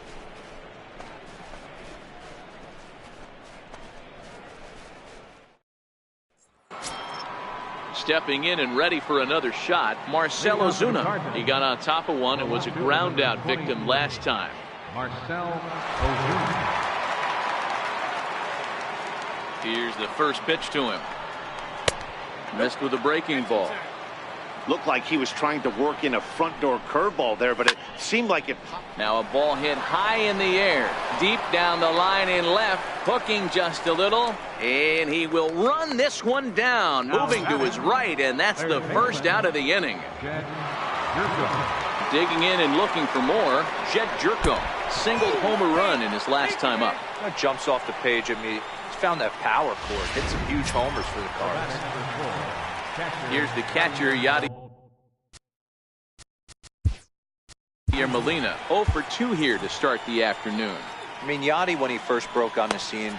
[SPEAKER 1] Stepping in and ready for another shot, Marcell Ozuna. He got on top of one and was a ground out victim last time.
[SPEAKER 4] Marcell Ozuna.
[SPEAKER 1] Here's the first pitch to him. Missed with a breaking ball.
[SPEAKER 2] Looked like he was trying to work in a front door curveball there, but it seemed like it.
[SPEAKER 1] Now a ball hit high in the air, deep down the line in left, hooking just a little, and he will run this one down, moving to his right, and that's the first out of the inning. Digging in and looking for more, Jed Jerko, single homer run in his last time up.
[SPEAKER 3] That jumps off the page at me. He's found that power chord, hit some huge homers for the Cards.
[SPEAKER 1] Here's the catcher, Yadier Molina. 0 for 2 here to start the afternoon.
[SPEAKER 3] I mean, Yadi, when he first broke on the scene,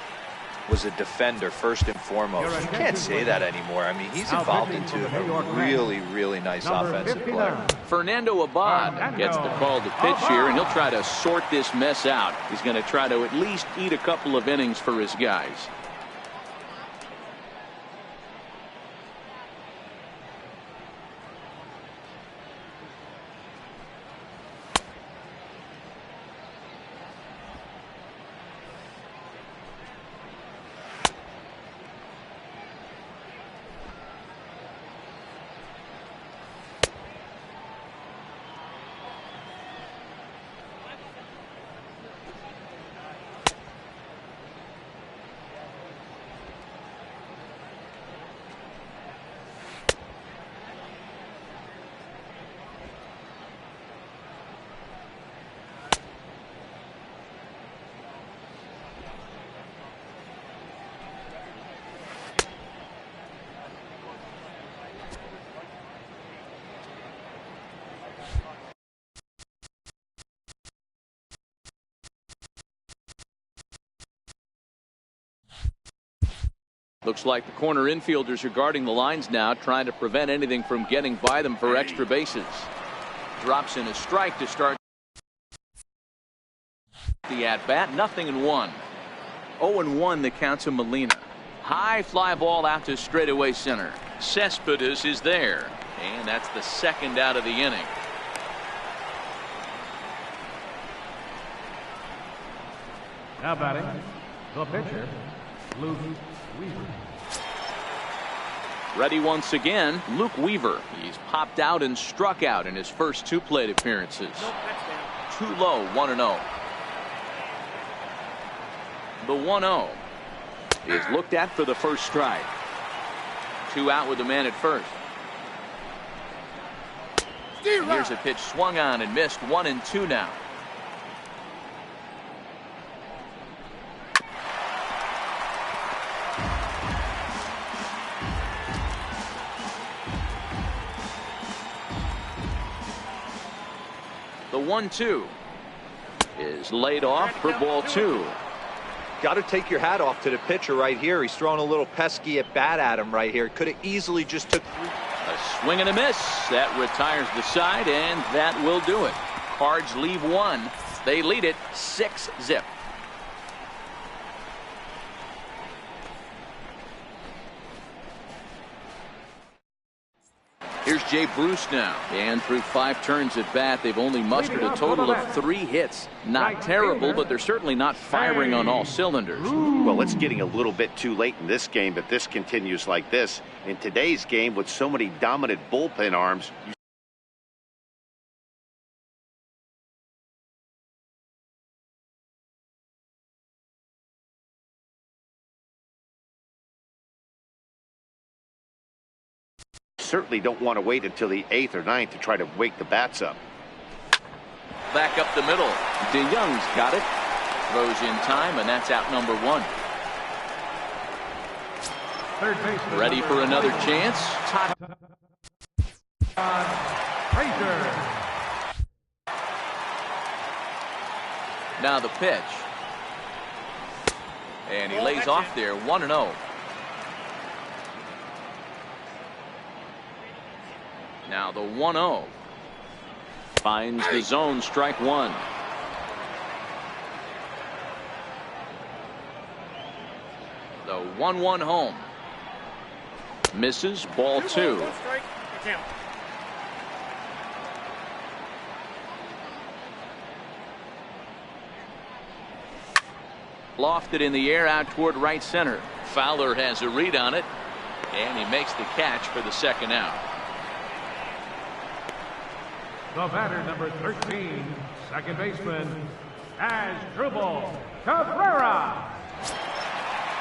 [SPEAKER 3] was a defender first and foremost. You can't say that anymore. I mean, he's evolved into a really, really nice offensive player.
[SPEAKER 1] Fernando Abad gets the call to pitch here, and he'll try to sort this mess out. He's going to try to at least eat a couple of innings for his guys. Looks like the corner infielders are guarding the lines now, trying to prevent anything from getting by them for extra bases. Drops in a strike to start the at-bat. 0-1. 0-1 the count to Molina. High fly ball out to straightaway center. Cespedes is there, and that's the second out of the inning.
[SPEAKER 4] Now batting, the pitcher, Luke Weaver.
[SPEAKER 1] Ready once again, Luke Weaver. He's popped out and struck out in his first two plate appearances. Too low, 1-0. The 1-0 is looked at for the first strike. 2 out with the man at first. Here's a pitch swung on and missed. 1-2 now. The 1-2 is laid off for ball 2.
[SPEAKER 3] Got to take your hat off to the pitcher right here. He's throwing a little pesky at bat at him right here. Could have easily just took
[SPEAKER 1] a swing and a miss. That retires the side, and that will do it. Cards leave 1. They lead it 6-0. Here's Jay Bruce now, and through 5 turns at bat, they've only mustered a total of 3 hits. Not terrible, but they're certainly not firing on all cylinders.
[SPEAKER 2] Well, it's getting a little bit too late in this game if this continues like this. In today's game, with so many dominant bullpen arms, certainly don't want to wait until the 8th or 9th to try to wake the bats up.
[SPEAKER 1] Back up the middle. DeYoung's got it. Throws in time, and that's out number 1.
[SPEAKER 4] Third baseman.
[SPEAKER 1] Ready for another chance.
[SPEAKER 4] Frazier.
[SPEAKER 1] Now the pitch. And he lays off there. 1-0. Now the 1-0 finds the zone, strike 1. The 1-1 home misses, ball 2. Lofted in the air out toward right center. Fowler has a read on it, and he makes the catch for the second out.
[SPEAKER 4] The batter, number 13, second baseman, Asdrubal Cabrera.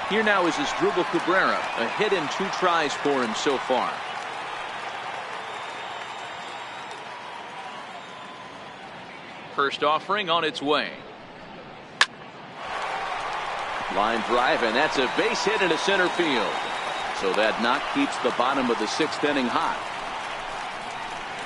[SPEAKER 1] Here now is Asdrubal Cabrera. A hit and 2 tries for him so far. First offering on its way. Line drive, and that's a base hit into center field. So that knock keeps the bottom of the 6th inning hot.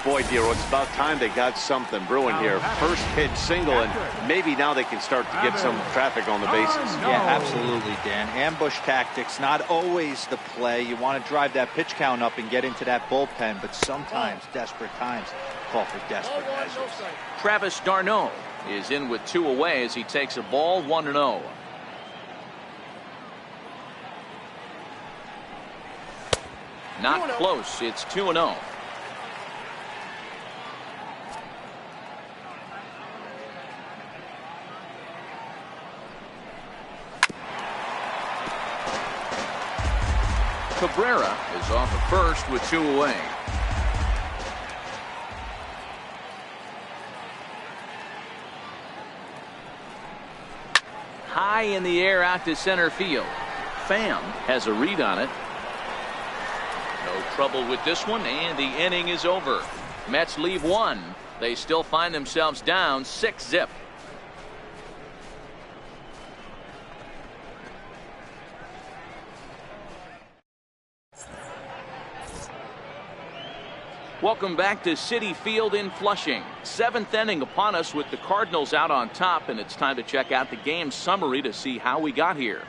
[SPEAKER 2] Boy, Dero, it's about time they got something brewing here. First pitch single, and maybe now they can start to get some traffic on the bases.
[SPEAKER 3] Yeah, absolutely, Dan. Ambush tactics, not always the play. You want to drive that pitch count up and get into that bullpen, but sometimes desperate times call for desperate measures.
[SPEAKER 1] Travis d'Arnaud is in with 2 away as he takes a ball 1-0. Not close. It's 2-0. Cabrera is off at first with 2 away. High in the air out to center field. Pham has a read on it. No trouble with this one, and the inning is over. Mets leave 1. They still find themselves down 6-0. Welcome back to Citi Field in Flushing. 7th inning upon us with the Cardinals out on top, and it's time to check out the game summary to see how we got here.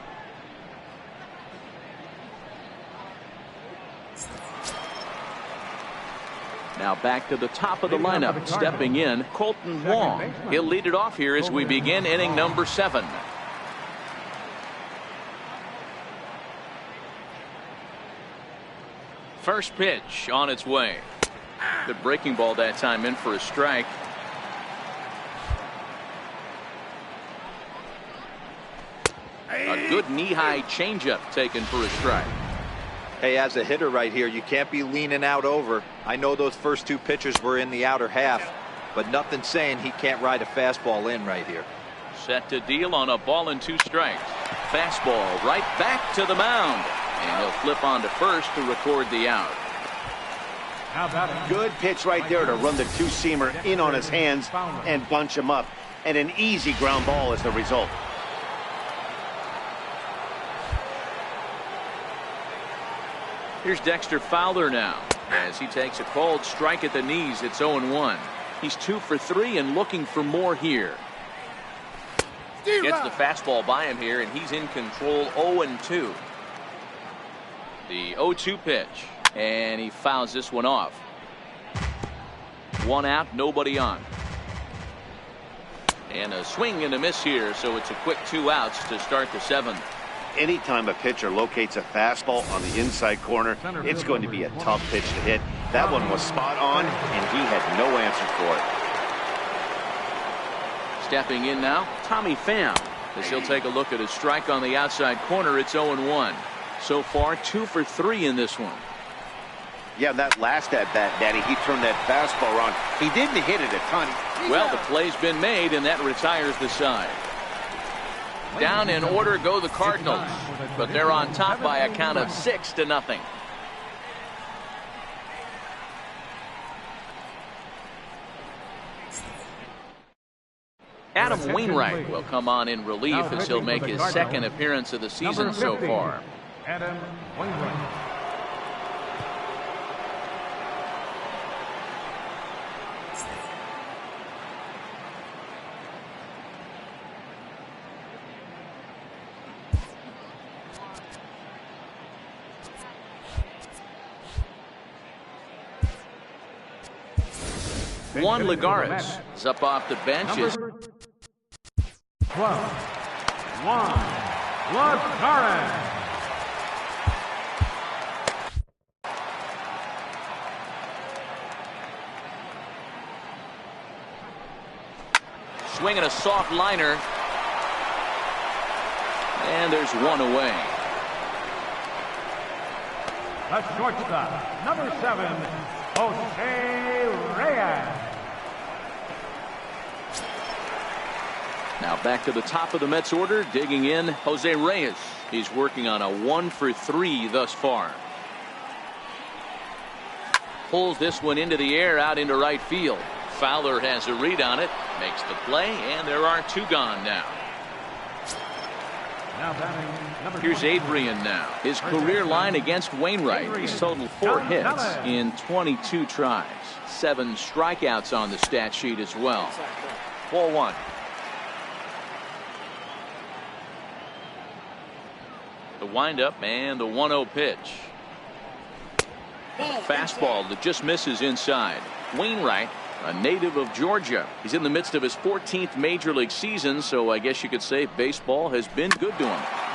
[SPEAKER 1] Now back to the top of the lineup. Stepping in, Colton Wong. He'll lead it off here as we begin inning number 7. First pitch on its way. The breaking ball that time in for a strike. A good knee-high changeup taken for a strike.
[SPEAKER 3] Hey, as a hitter right here, you can't be leaning out over. I know those first 2 pitches were in the outer half, but nothing saying he can't ride a fastball in right here.
[SPEAKER 1] Set to deal on a ball and 2 strikes. Fastball right back to the mound, and he'll flip on to first to record the out.
[SPEAKER 2] Good pitch right there to run the 2-seamer in on his hands and bunch him up, and an easy ground ball as the result.
[SPEAKER 1] Here's Dexter Fowler now as he takes a cold strike at the knees. It's 0-1. He's 2 for 3 and looking for more here. Gets the fastball by him here, and he's in control. 0-2. The 0-2 pitch, and he fouls this one off. 1 out, nobody on. And a swing and a miss here, so it's a quick 2 outs to start the 7th.
[SPEAKER 2] Anytime a pitcher locates a fastball on the inside corner, it's going to be a tough pitch to hit. That one was spot on, and he had no answer for it.
[SPEAKER 1] Stepping in now, Tommy Pham, as he'll take a look at his strike on the outside corner. It's 0-1. So far, 2 for 3 in this one.
[SPEAKER 2] Yeah, that last at-bat, Daddy, he turned that fastball around. He didn't hit it a ton.
[SPEAKER 1] Well, the play's been made, and that retires the side. Down in order go the Cardinals, but they're on top by a count of 6-0. Adam Wainwright will come on in relief as he'll make his 2nd appearance of the season so far.
[SPEAKER 4] Adam Wainwright.
[SPEAKER 1] Juan Lagares is up off the bench.
[SPEAKER 4] 12. Juan Lagares.
[SPEAKER 1] Swinging a soft liner. And there's 1 away.
[SPEAKER 4] The shortstop, number 7, Jose Reyes.
[SPEAKER 1] Now back to the top of the Mets order, digging in, Jose Reyes. He's working on a 1 for 3 thus far. Pulls this one into the air out into right field. Fowler has a read on it, makes the play, and there are 2 gone now.
[SPEAKER 4] Now batting
[SPEAKER 1] Here's Adrian now. His career line against Wainwright. He's totaled 4 hits in 22 tries. 7 strikeouts on the stat sheet as well.
[SPEAKER 3] Ball 1.
[SPEAKER 1] The windup and the 1-0 pitch. Fastball that just misses inside. Wainwright, a native of Georgia. He's in the midst of his 14th major league season, so I guess you could say baseball has been good to him.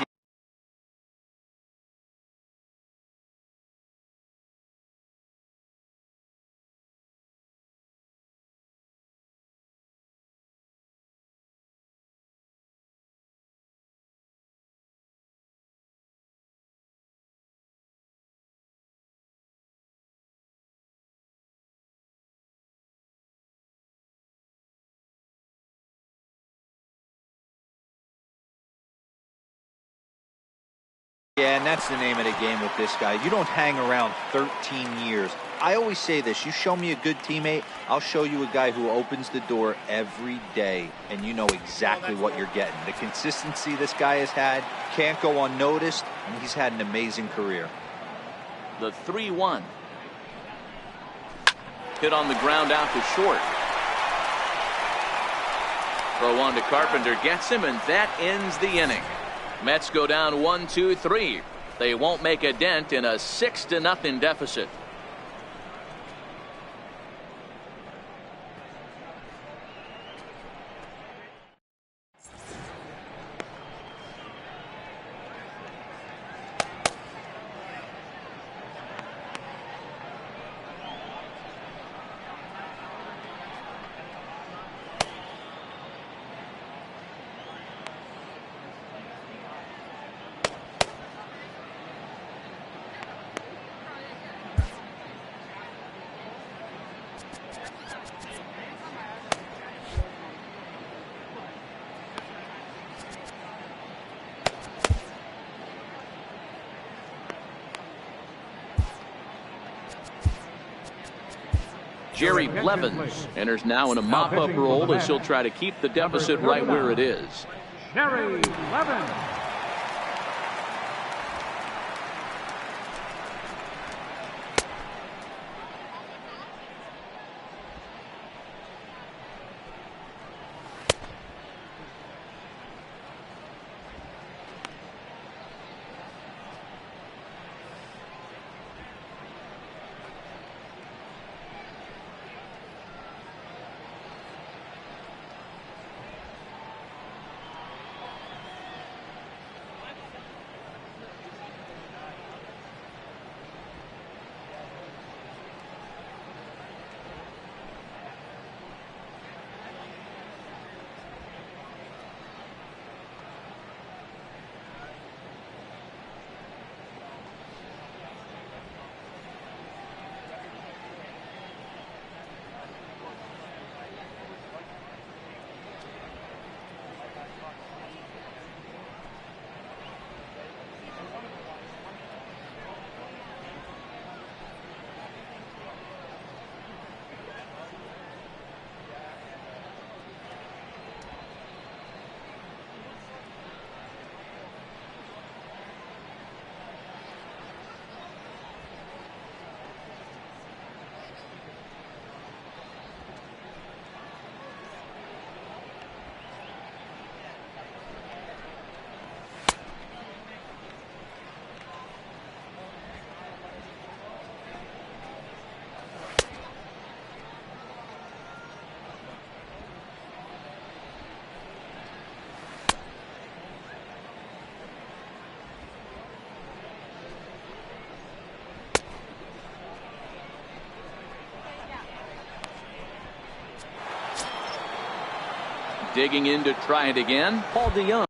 [SPEAKER 3] Yeah, and that's the name of the game with this guy. You don't hang around 13 years. I always say this, you show me a good teammate, I'll show you a guy who opens the door every day, and you know exactly what you're getting. The consistency this guy has had can't go unnoticed, and he's had an amazing career.
[SPEAKER 1] The 3-1. Hit on the ground out to short. Throw on to Carpenter, gets him, and that ends the inning. Mets go down 1-2-3. They won't make a dent in a 6-0 deficit. Jerry Blevins enters now in a mop-up role as he'll try to keep the deficit right where it is.
[SPEAKER 4] Jerry Blevins.
[SPEAKER 1] Digging in to try it again, Paul DeYoung.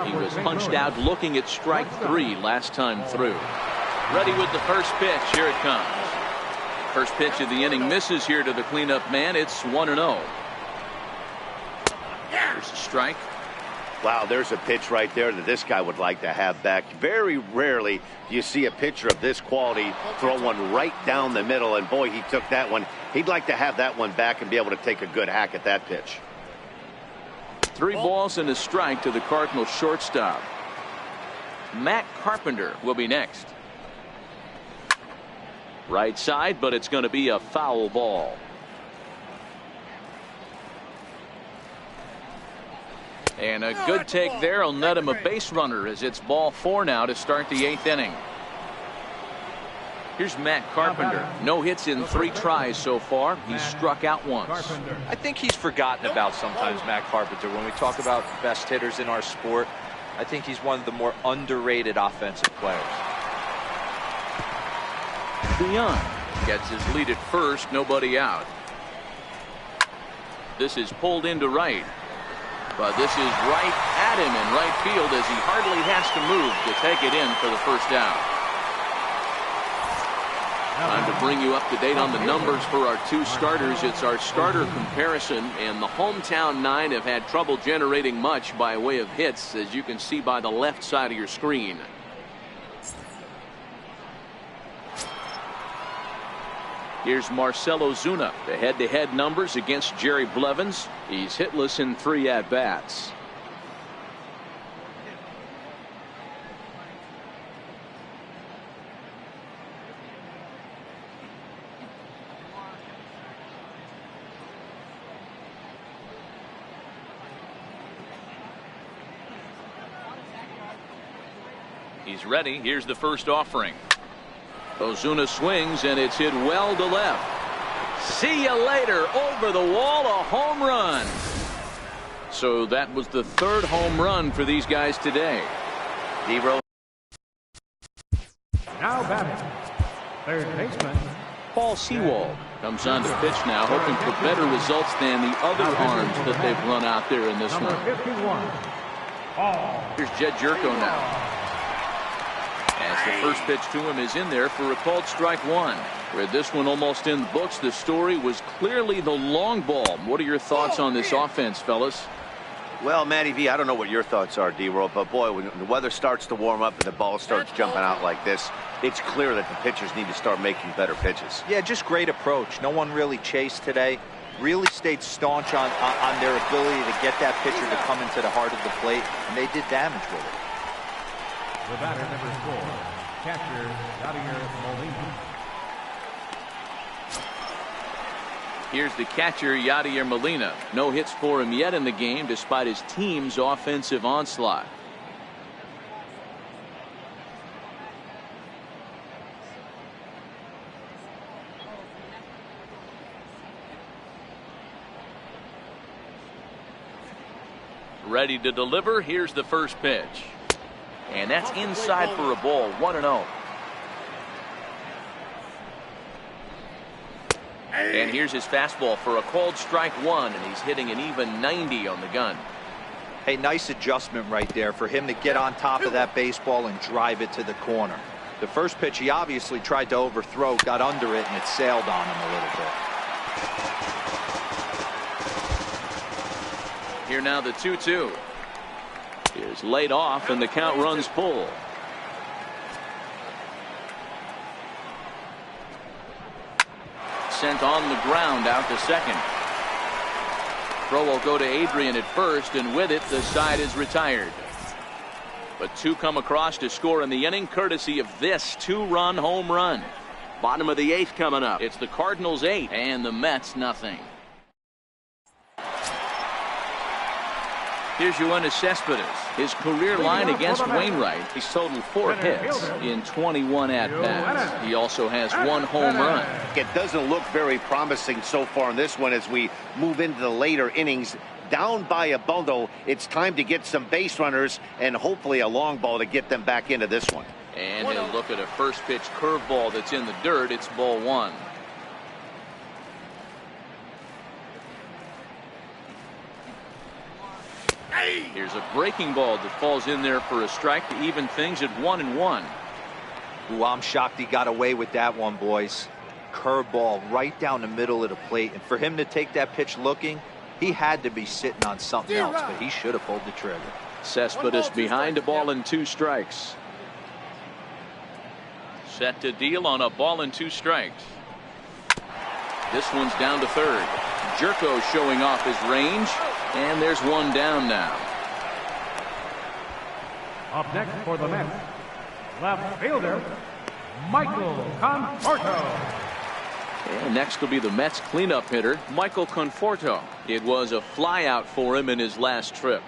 [SPEAKER 1] He was punched out looking at strike 3 last time through. Ready with the first pitch. Here it comes. First pitch of the inning misses here to the cleanup man. It's 1-0. Here's a strike.
[SPEAKER 2] Wow, there's a pitch right there that this guy would like to have back. Very rarely do you see a pitcher of this quality throw one right down the middle, and boy, he took that one. He'd like to have that one back and be able to take a good hack at that pitch.
[SPEAKER 1] 3 balls and a strike to the Cardinals shortstop. Matt Carpenter will be next. Right side, but it's going to be a foul ball. And a good take there will net him a base runner as it's ball 4 now to start the 8th inning. Here's Matt Carpenter. No hits in 3 tries so far. He's struck out once.
[SPEAKER 3] I think he's forgotten about sometimes, Matt Carpenter. When we talk about best hitters in our sport, I think he's one of the more underrated offensive players.
[SPEAKER 1] Young gets his lead at first, nobody out. This is pulled into right. But this is right at him in right field as he hardly has to move to take it in for the first down. Time to bring you up to date on the numbers for our 2 starters. It's our starter comparison, and the hometown 9 have had trouble generating much by way of hits, as you can see by the left side of your screen. Here's Marcell Ozuna. The head-to-head numbers against Jerry Blevins. He's hitless in 3 at-bats. He's ready. Here's the first offering. Ozuna swings, and it's hit well to left. See you later. Over the wall, a home run. So that was the 3rd home run for these guys today.
[SPEAKER 2] D-Roll.
[SPEAKER 4] Now batting, 3rd baseman
[SPEAKER 1] Paul Sewald comes on to pitch now, hoping for better results than the other arms that they've run out there in this
[SPEAKER 4] number
[SPEAKER 1] one.
[SPEAKER 4] 51.
[SPEAKER 1] Here's Jed Jerko now. As the first pitch to him is in there for a called strike 1. With this one almost in the books, the story was clearly the long ball. What are your thoughts on this offense, fellas?
[SPEAKER 2] Well, Matty V, I don't know what your thoughts are, D-Roll, but boy, when the weather starts to warm up and the ball starts jumping out like this, it's clear that the pitchers need to start making better pitches.
[SPEAKER 3] Yeah, just great approach. No one really chased today. Really stayed staunch on their ability to get that pitcher to come into the heart of the plate, and they did damage with it.
[SPEAKER 4] The batter, number 4, catcher Yadier Molina.
[SPEAKER 1] Here's the catcher, Yadier Molina. No hits for him yet in the game, despite his team's offensive onslaught. Ready to deliver. Here's the first pitch. And that's inside for a ball. 1-0. And here's his fastball for a called strike 1, and he's hitting an even 90 on the gun.
[SPEAKER 3] Hey, nice adjustment right there for him to get on top of that baseball and drive it to the corner. The first pitch he obviously tried to overthrow, got under it, and it sailed on him a little bit.
[SPEAKER 1] Here now the 2-2. Here's laid off, and the count runs full. Sent on the ground out to second. Throw will go to Adrian at first, and with it the side is retired. But 2 come across to score in the inning, courtesy of this 2-run home run. Bottom of the 8th coming up. It's the Cardinals 8 and the Mets nothing. Here's Yoenis Cespedes. His career line against Wainwright. He's totaled 4 hits in 21 at-bats. He also has 1 home run.
[SPEAKER 2] It doesn't look very promising so far in this one as we move into the later innings. Down by a bundle, it's time to get some base runners and hopefully a long ball to get them back into this one.
[SPEAKER 1] And he'll look at a first pitch curveball that's in the dirt. It's ball 1. Here's a breaking ball that falls in there for a strike to even things at 1-1.
[SPEAKER 3] Ooh, I'm shocked he got away with that one, boys. Curveball right down the middle of the plate, and for him to take that pitch looking, he had to be sitting on something else, but he should have pulled the trigger.
[SPEAKER 1] Cespedes behind a ball and 2 strikes. Set to deal on a ball and 2 strikes. This one's down to third. Jerko showing off his range, and there's 1 down now.
[SPEAKER 4] Up next for the Mets, left fielder, Michael Conforto.
[SPEAKER 1] And next will be the Mets cleanup hitter, Michael Conforto. It was a flyout for him in his last trip.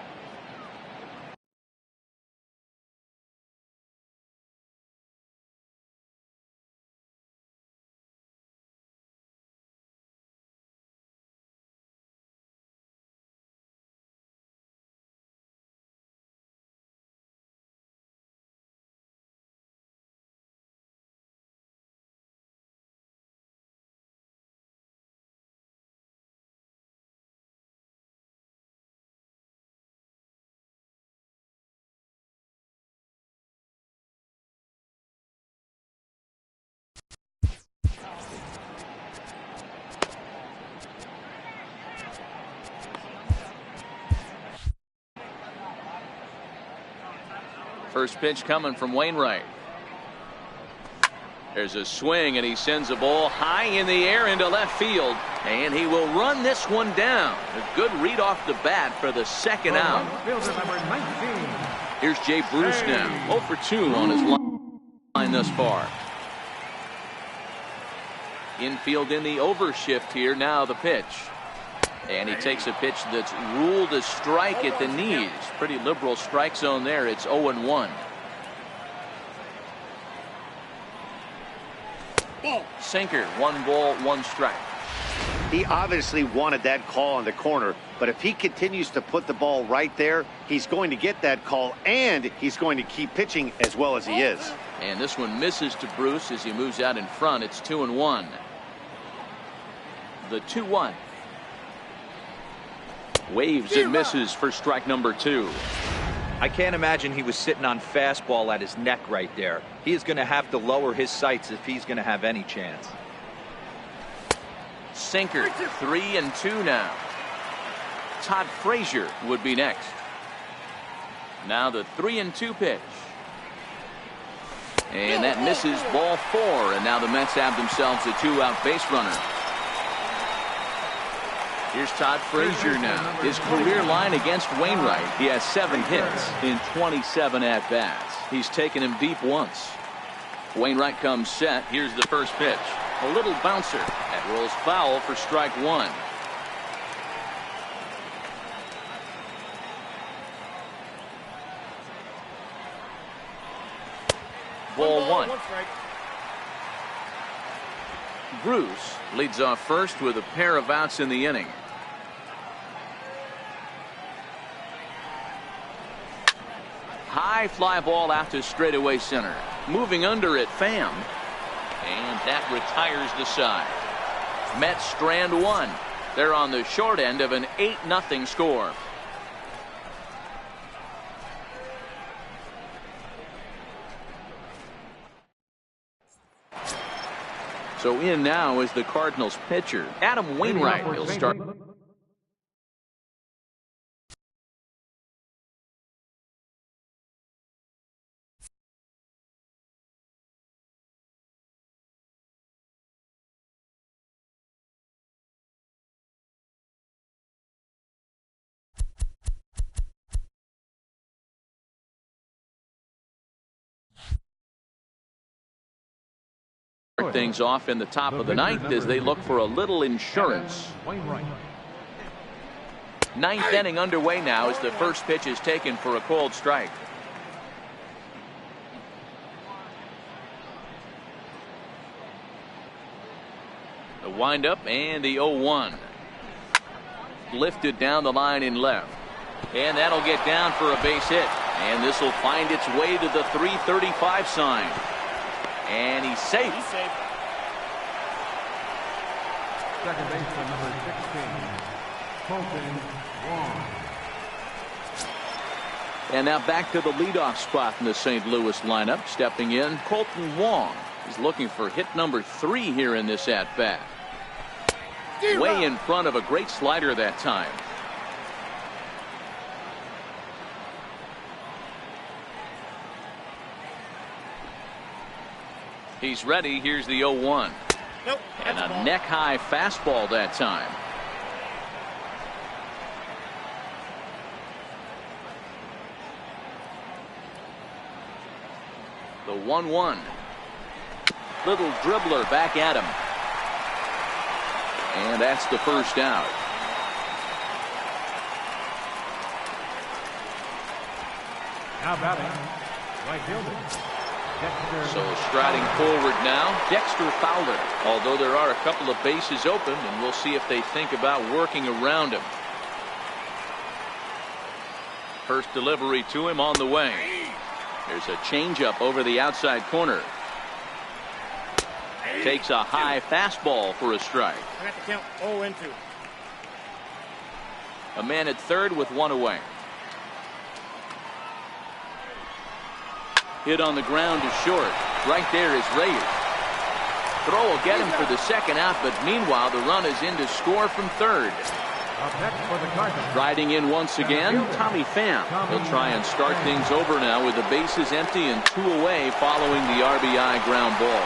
[SPEAKER 1] First pitch coming from Wainwright. There's a swing, and he sends a ball high in the air into left field, and he will run this one down. A good read off the bat for the second out. Here's Jay Bruce now, 0 for 2 on his line thus far. Infield in the overshift here. Now the pitch. And he takes a pitch that's ruled a strike at the knees. Pretty liberal strike zone there. It's 0-1. Sinker, 1 ball, 1 strike.
[SPEAKER 2] He obviously wanted that call on the corner, but if he continues to put the ball right there, he's going to get that call, and he's going to keep pitching as well as he is.
[SPEAKER 1] And this one misses to Bruce as he moves out in front. It's 2-1. The 2-1. Waves and misses for strike number 2.
[SPEAKER 3] I can't imagine he was sitting on fastball at his neck right there. He is going to have to lower his sights if he's going to have any chance.
[SPEAKER 1] Sinker, 3-2 now. Todd Frazier would be next. Now the 3-2 pitch. And that misses, ball 4. And now the Mets have themselves a 2-out base runner. Here's Todd Frazier now. His career line against Wainwright. He has 7 hits in 27 at-bats. He's taken him deep once. Wainwright comes set. Here's the first pitch. A little bouncer. That rolls foul for strike 1. Ball 1. Bruce leads off first with a pair of outs in the inning. High fly ball out to straightaway center. Moving under it, Pham. And that retires the side. Mets strand 1. They're on the short end of an 8-0 score. So in now is the Cardinals pitcher, Adam Wainwright. He'll start. Things off in the top of the 9th as they look for a little insurance. 9th inning underway now as the first pitch is taken for a called strike. The windup and the 0-1. Lifted down the line in left. And that'll get down for a base hit. And this will find its way to the 335 sign. And he's safe.
[SPEAKER 4] Second baseman number 16, Colton Wong.
[SPEAKER 1] And now back to the leadoff spot in the St. Louis lineup. Stepping in, Colton Wong. He's looking for hit number 3 here in this at-bat. Way in front of a great slider that time. He's ready. Here's the 0-1.
[SPEAKER 5] Nope.
[SPEAKER 1] And a neck-high fastball that time. The 1-1. Little dribbler back at him. And that's the first out.
[SPEAKER 4] Now batting, right fielder.
[SPEAKER 1] So striding forward now, Dexter Fowler. Although there are a couple of bases open, and we'll see if they think about working around him. First delivery to him on the way. There's a changeup over the outside corner. Takes a high fastball for a strike.
[SPEAKER 5] I got to count 0-2.
[SPEAKER 1] A man at third with one away. Hit on the ground to short. Right there is Reyes. Throw will get him for the second out, but meanwhile the run is in to score from third. Riding in once again, Tommy Pham. He'll try and start things over now with the bases empty and 2 away following the RBI ground ball.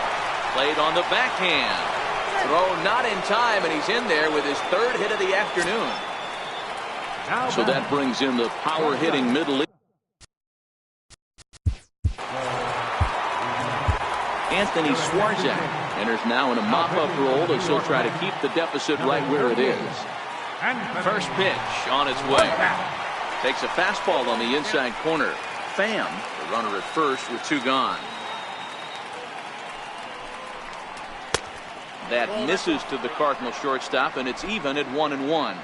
[SPEAKER 1] Played on the backhand. Throw not in time, and he's in there with his third hit of the afternoon. So that brings in the power-hitting middle. Anthony Swarzak enters now in a mop-up role as he'll try to keep the deficit right where it is. First pitch on its way. Takes a fastball on the inside corner. Pham, the runner at first with 2 gone. That misses to the Cardinal shortstop, and it's even at 1-1.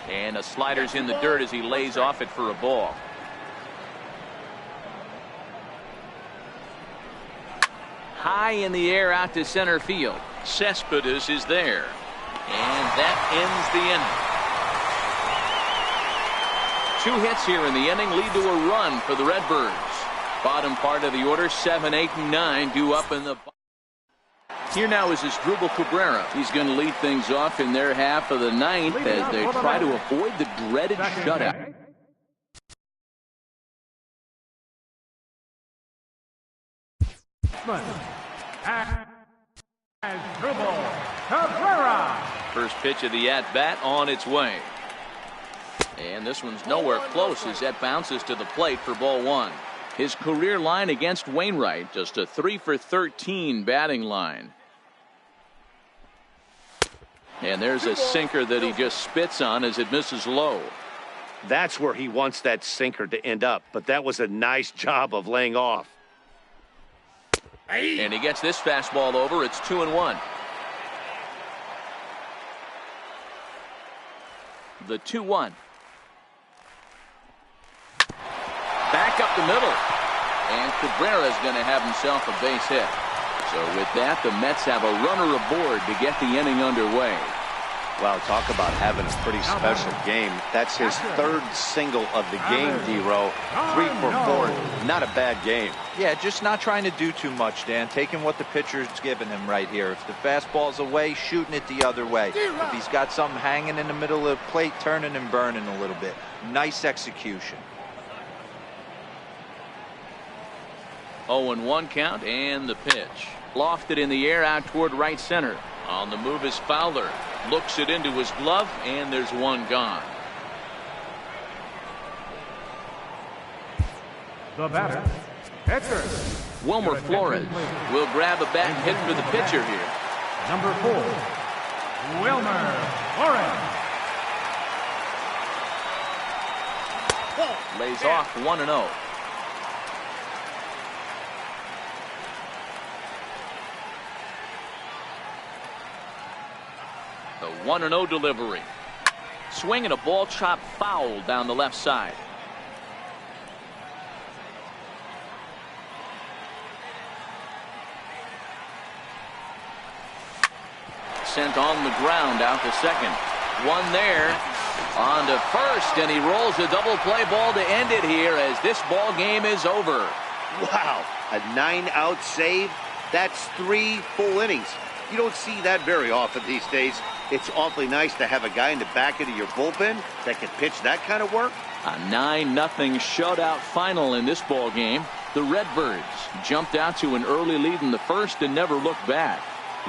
[SPEAKER 1] And a slider's in the dirt as he lays off it for a ball. High in the air out to center field. Cespedes is there. And that ends the inning. 2 hits here in the inning lead to a run for the Redbirds. Bottom part of the order, 7, 8, and 9 due up in the. Here now is Asdrubal Cabrera. He's going to lead things off in their half of the 9th as they try to avoid the dreaded shutout.
[SPEAKER 4] Asdrubal Cabrera.
[SPEAKER 1] First pitch of the at-bat on its way. And this one's nowhere close as that bounces to the plate for ball 1. His career line against Wainwright, just a 3 for 13 batting line. And there's a sinker that he just spits on as it misses low.
[SPEAKER 2] That's where he wants that sinker to end up, but that was a nice job of laying off.
[SPEAKER 1] And he gets this fastball over. It's 2-1. The 2-1. Back up the middle. And Cabrera's going to have himself a base hit. So with that, the Mets have a runner aboard to get the inning underway.
[SPEAKER 2] Wow, talk about having a pretty special game. That's his 3rd single of the game, D-Row. 3 for 4. Not a bad game.
[SPEAKER 3] Yeah, just not trying to do too much, Dan. Taking what the pitcher's giving him right here. If the fastball's away, shooting it the other way. If he's got something hanging in the middle of the plate, turning and burning a little bit. Nice execution.
[SPEAKER 1] 0-1 count and the pitch. Lofted in the air out toward right center. On the move is Fowler. Looks it into his glove, and there's 1 gone.
[SPEAKER 4] The batter, pitcher.
[SPEAKER 1] Wilmer Flores will grab a bat and hit for the pitcher here.
[SPEAKER 4] Number 4, Wilmer Flores.
[SPEAKER 1] Lays off 1-0. The 1-0 delivery. Swinging a ball chopped foul down the left side. Sent on the ground out to second. 1 there. On to first, and he rolls a double play ball to end it here as this ball game is over.
[SPEAKER 2] Wow, a 9-out save. That's 3 full innings. You don't see that very often these days. It's awfully nice to have a guy in the back end of your bullpen that can pitch that kind of work.
[SPEAKER 1] A 9-0 shutout final in this ball game. The Redbirds jumped out to an early lead in the first and never looked back.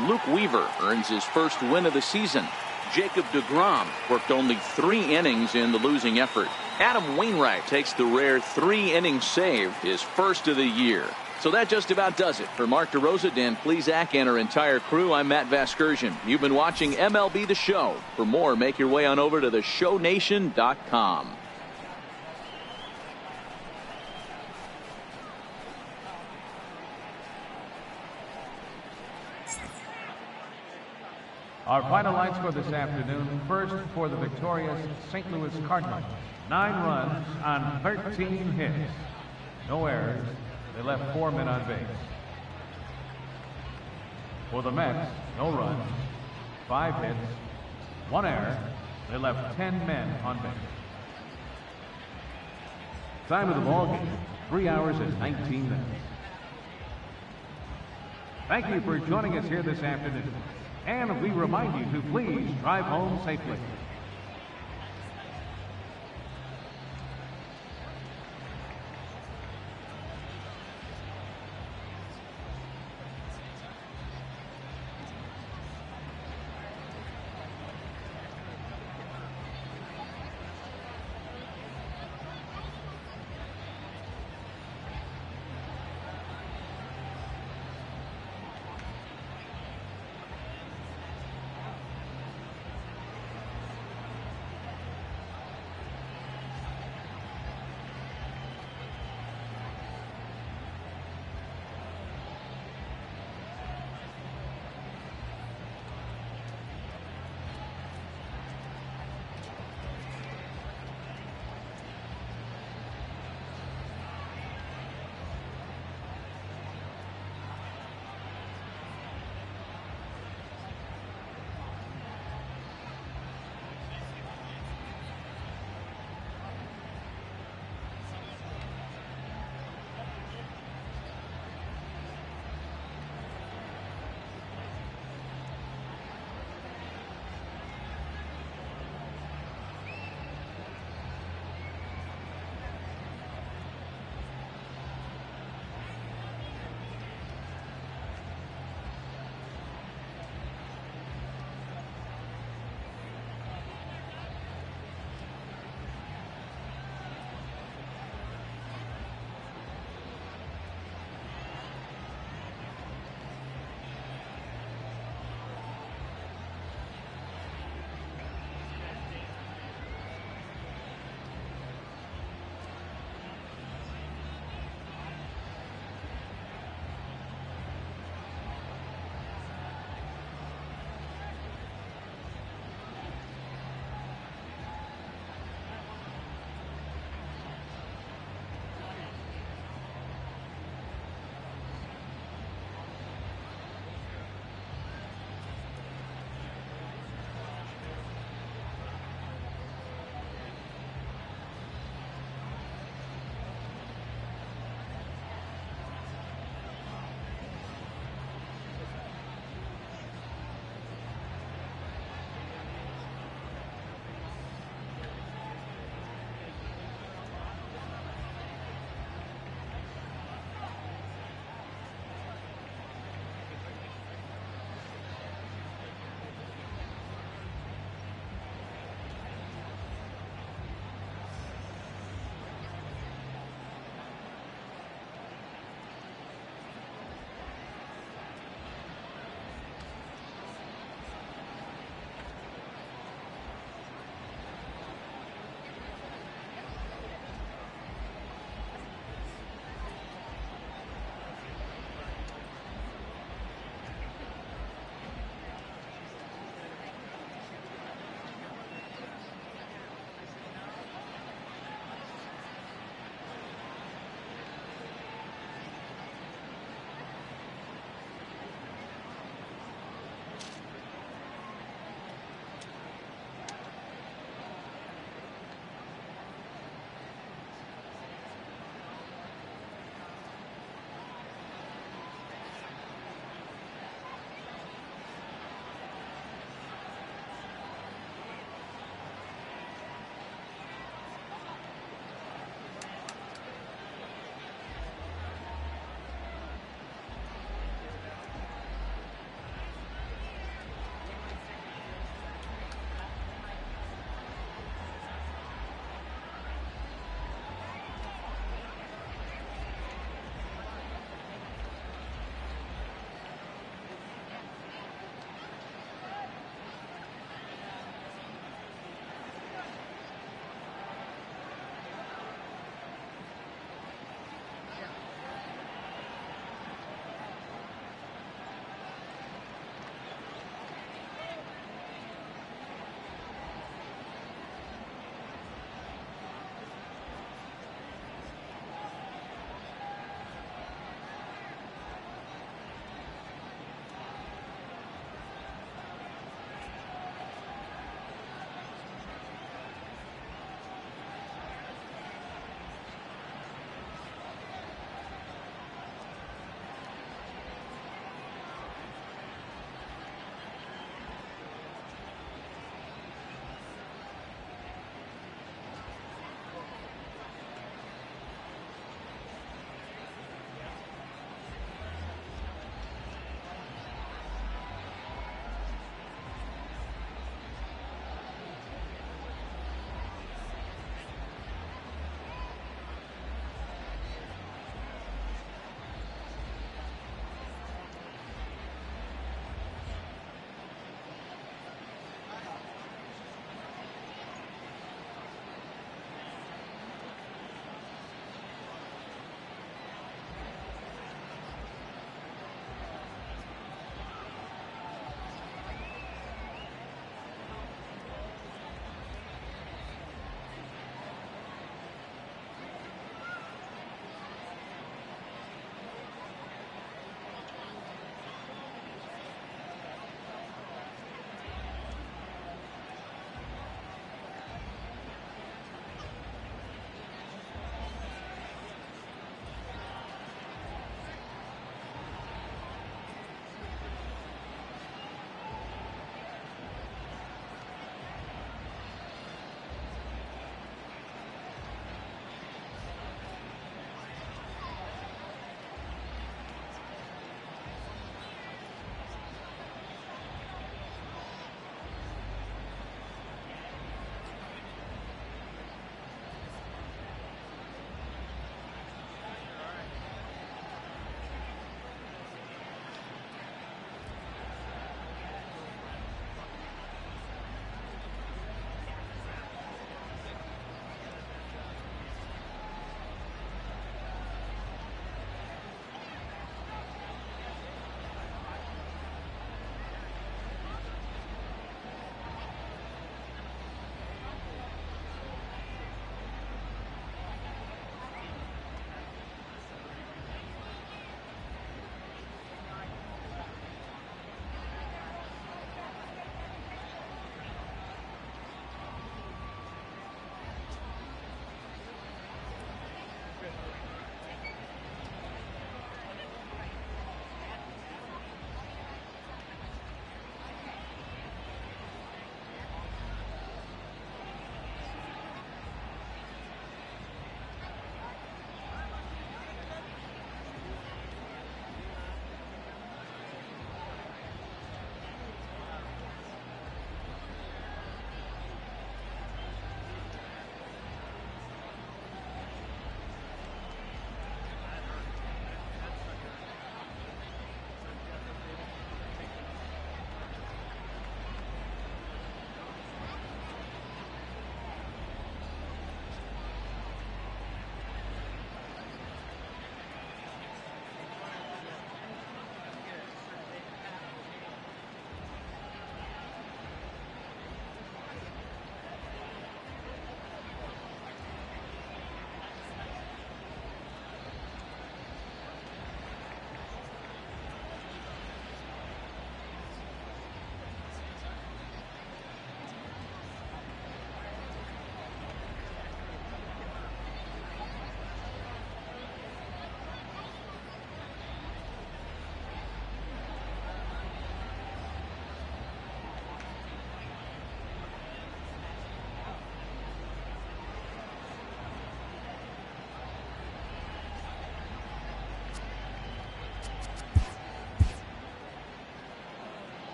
[SPEAKER 1] Luke Weaver earns his first win of the season. Jacob deGrom worked only 3 innings in the losing effort. Adam Wainwright takes the rare 3-inning save, his first of the year. So that just about does it. For Mark DeRosa, Dan Plesac, and our entire crew, I'm Matt Vasgersian. You've been watching MLB The Show. For more, make your way on over to theshownation.com.
[SPEAKER 4] Our final line score this afternoon. First for the victorious St. Louis Cardinals. 9 runs on 13 hits. No errors. They left 4 men on base. For the Mets, no runs, 5 hits, 1 error. They left 10 men on base. Time of the ball game, 3 hours and 19 minutes. Thank you for joining us here this afternoon. And we remind you to please drive home safely.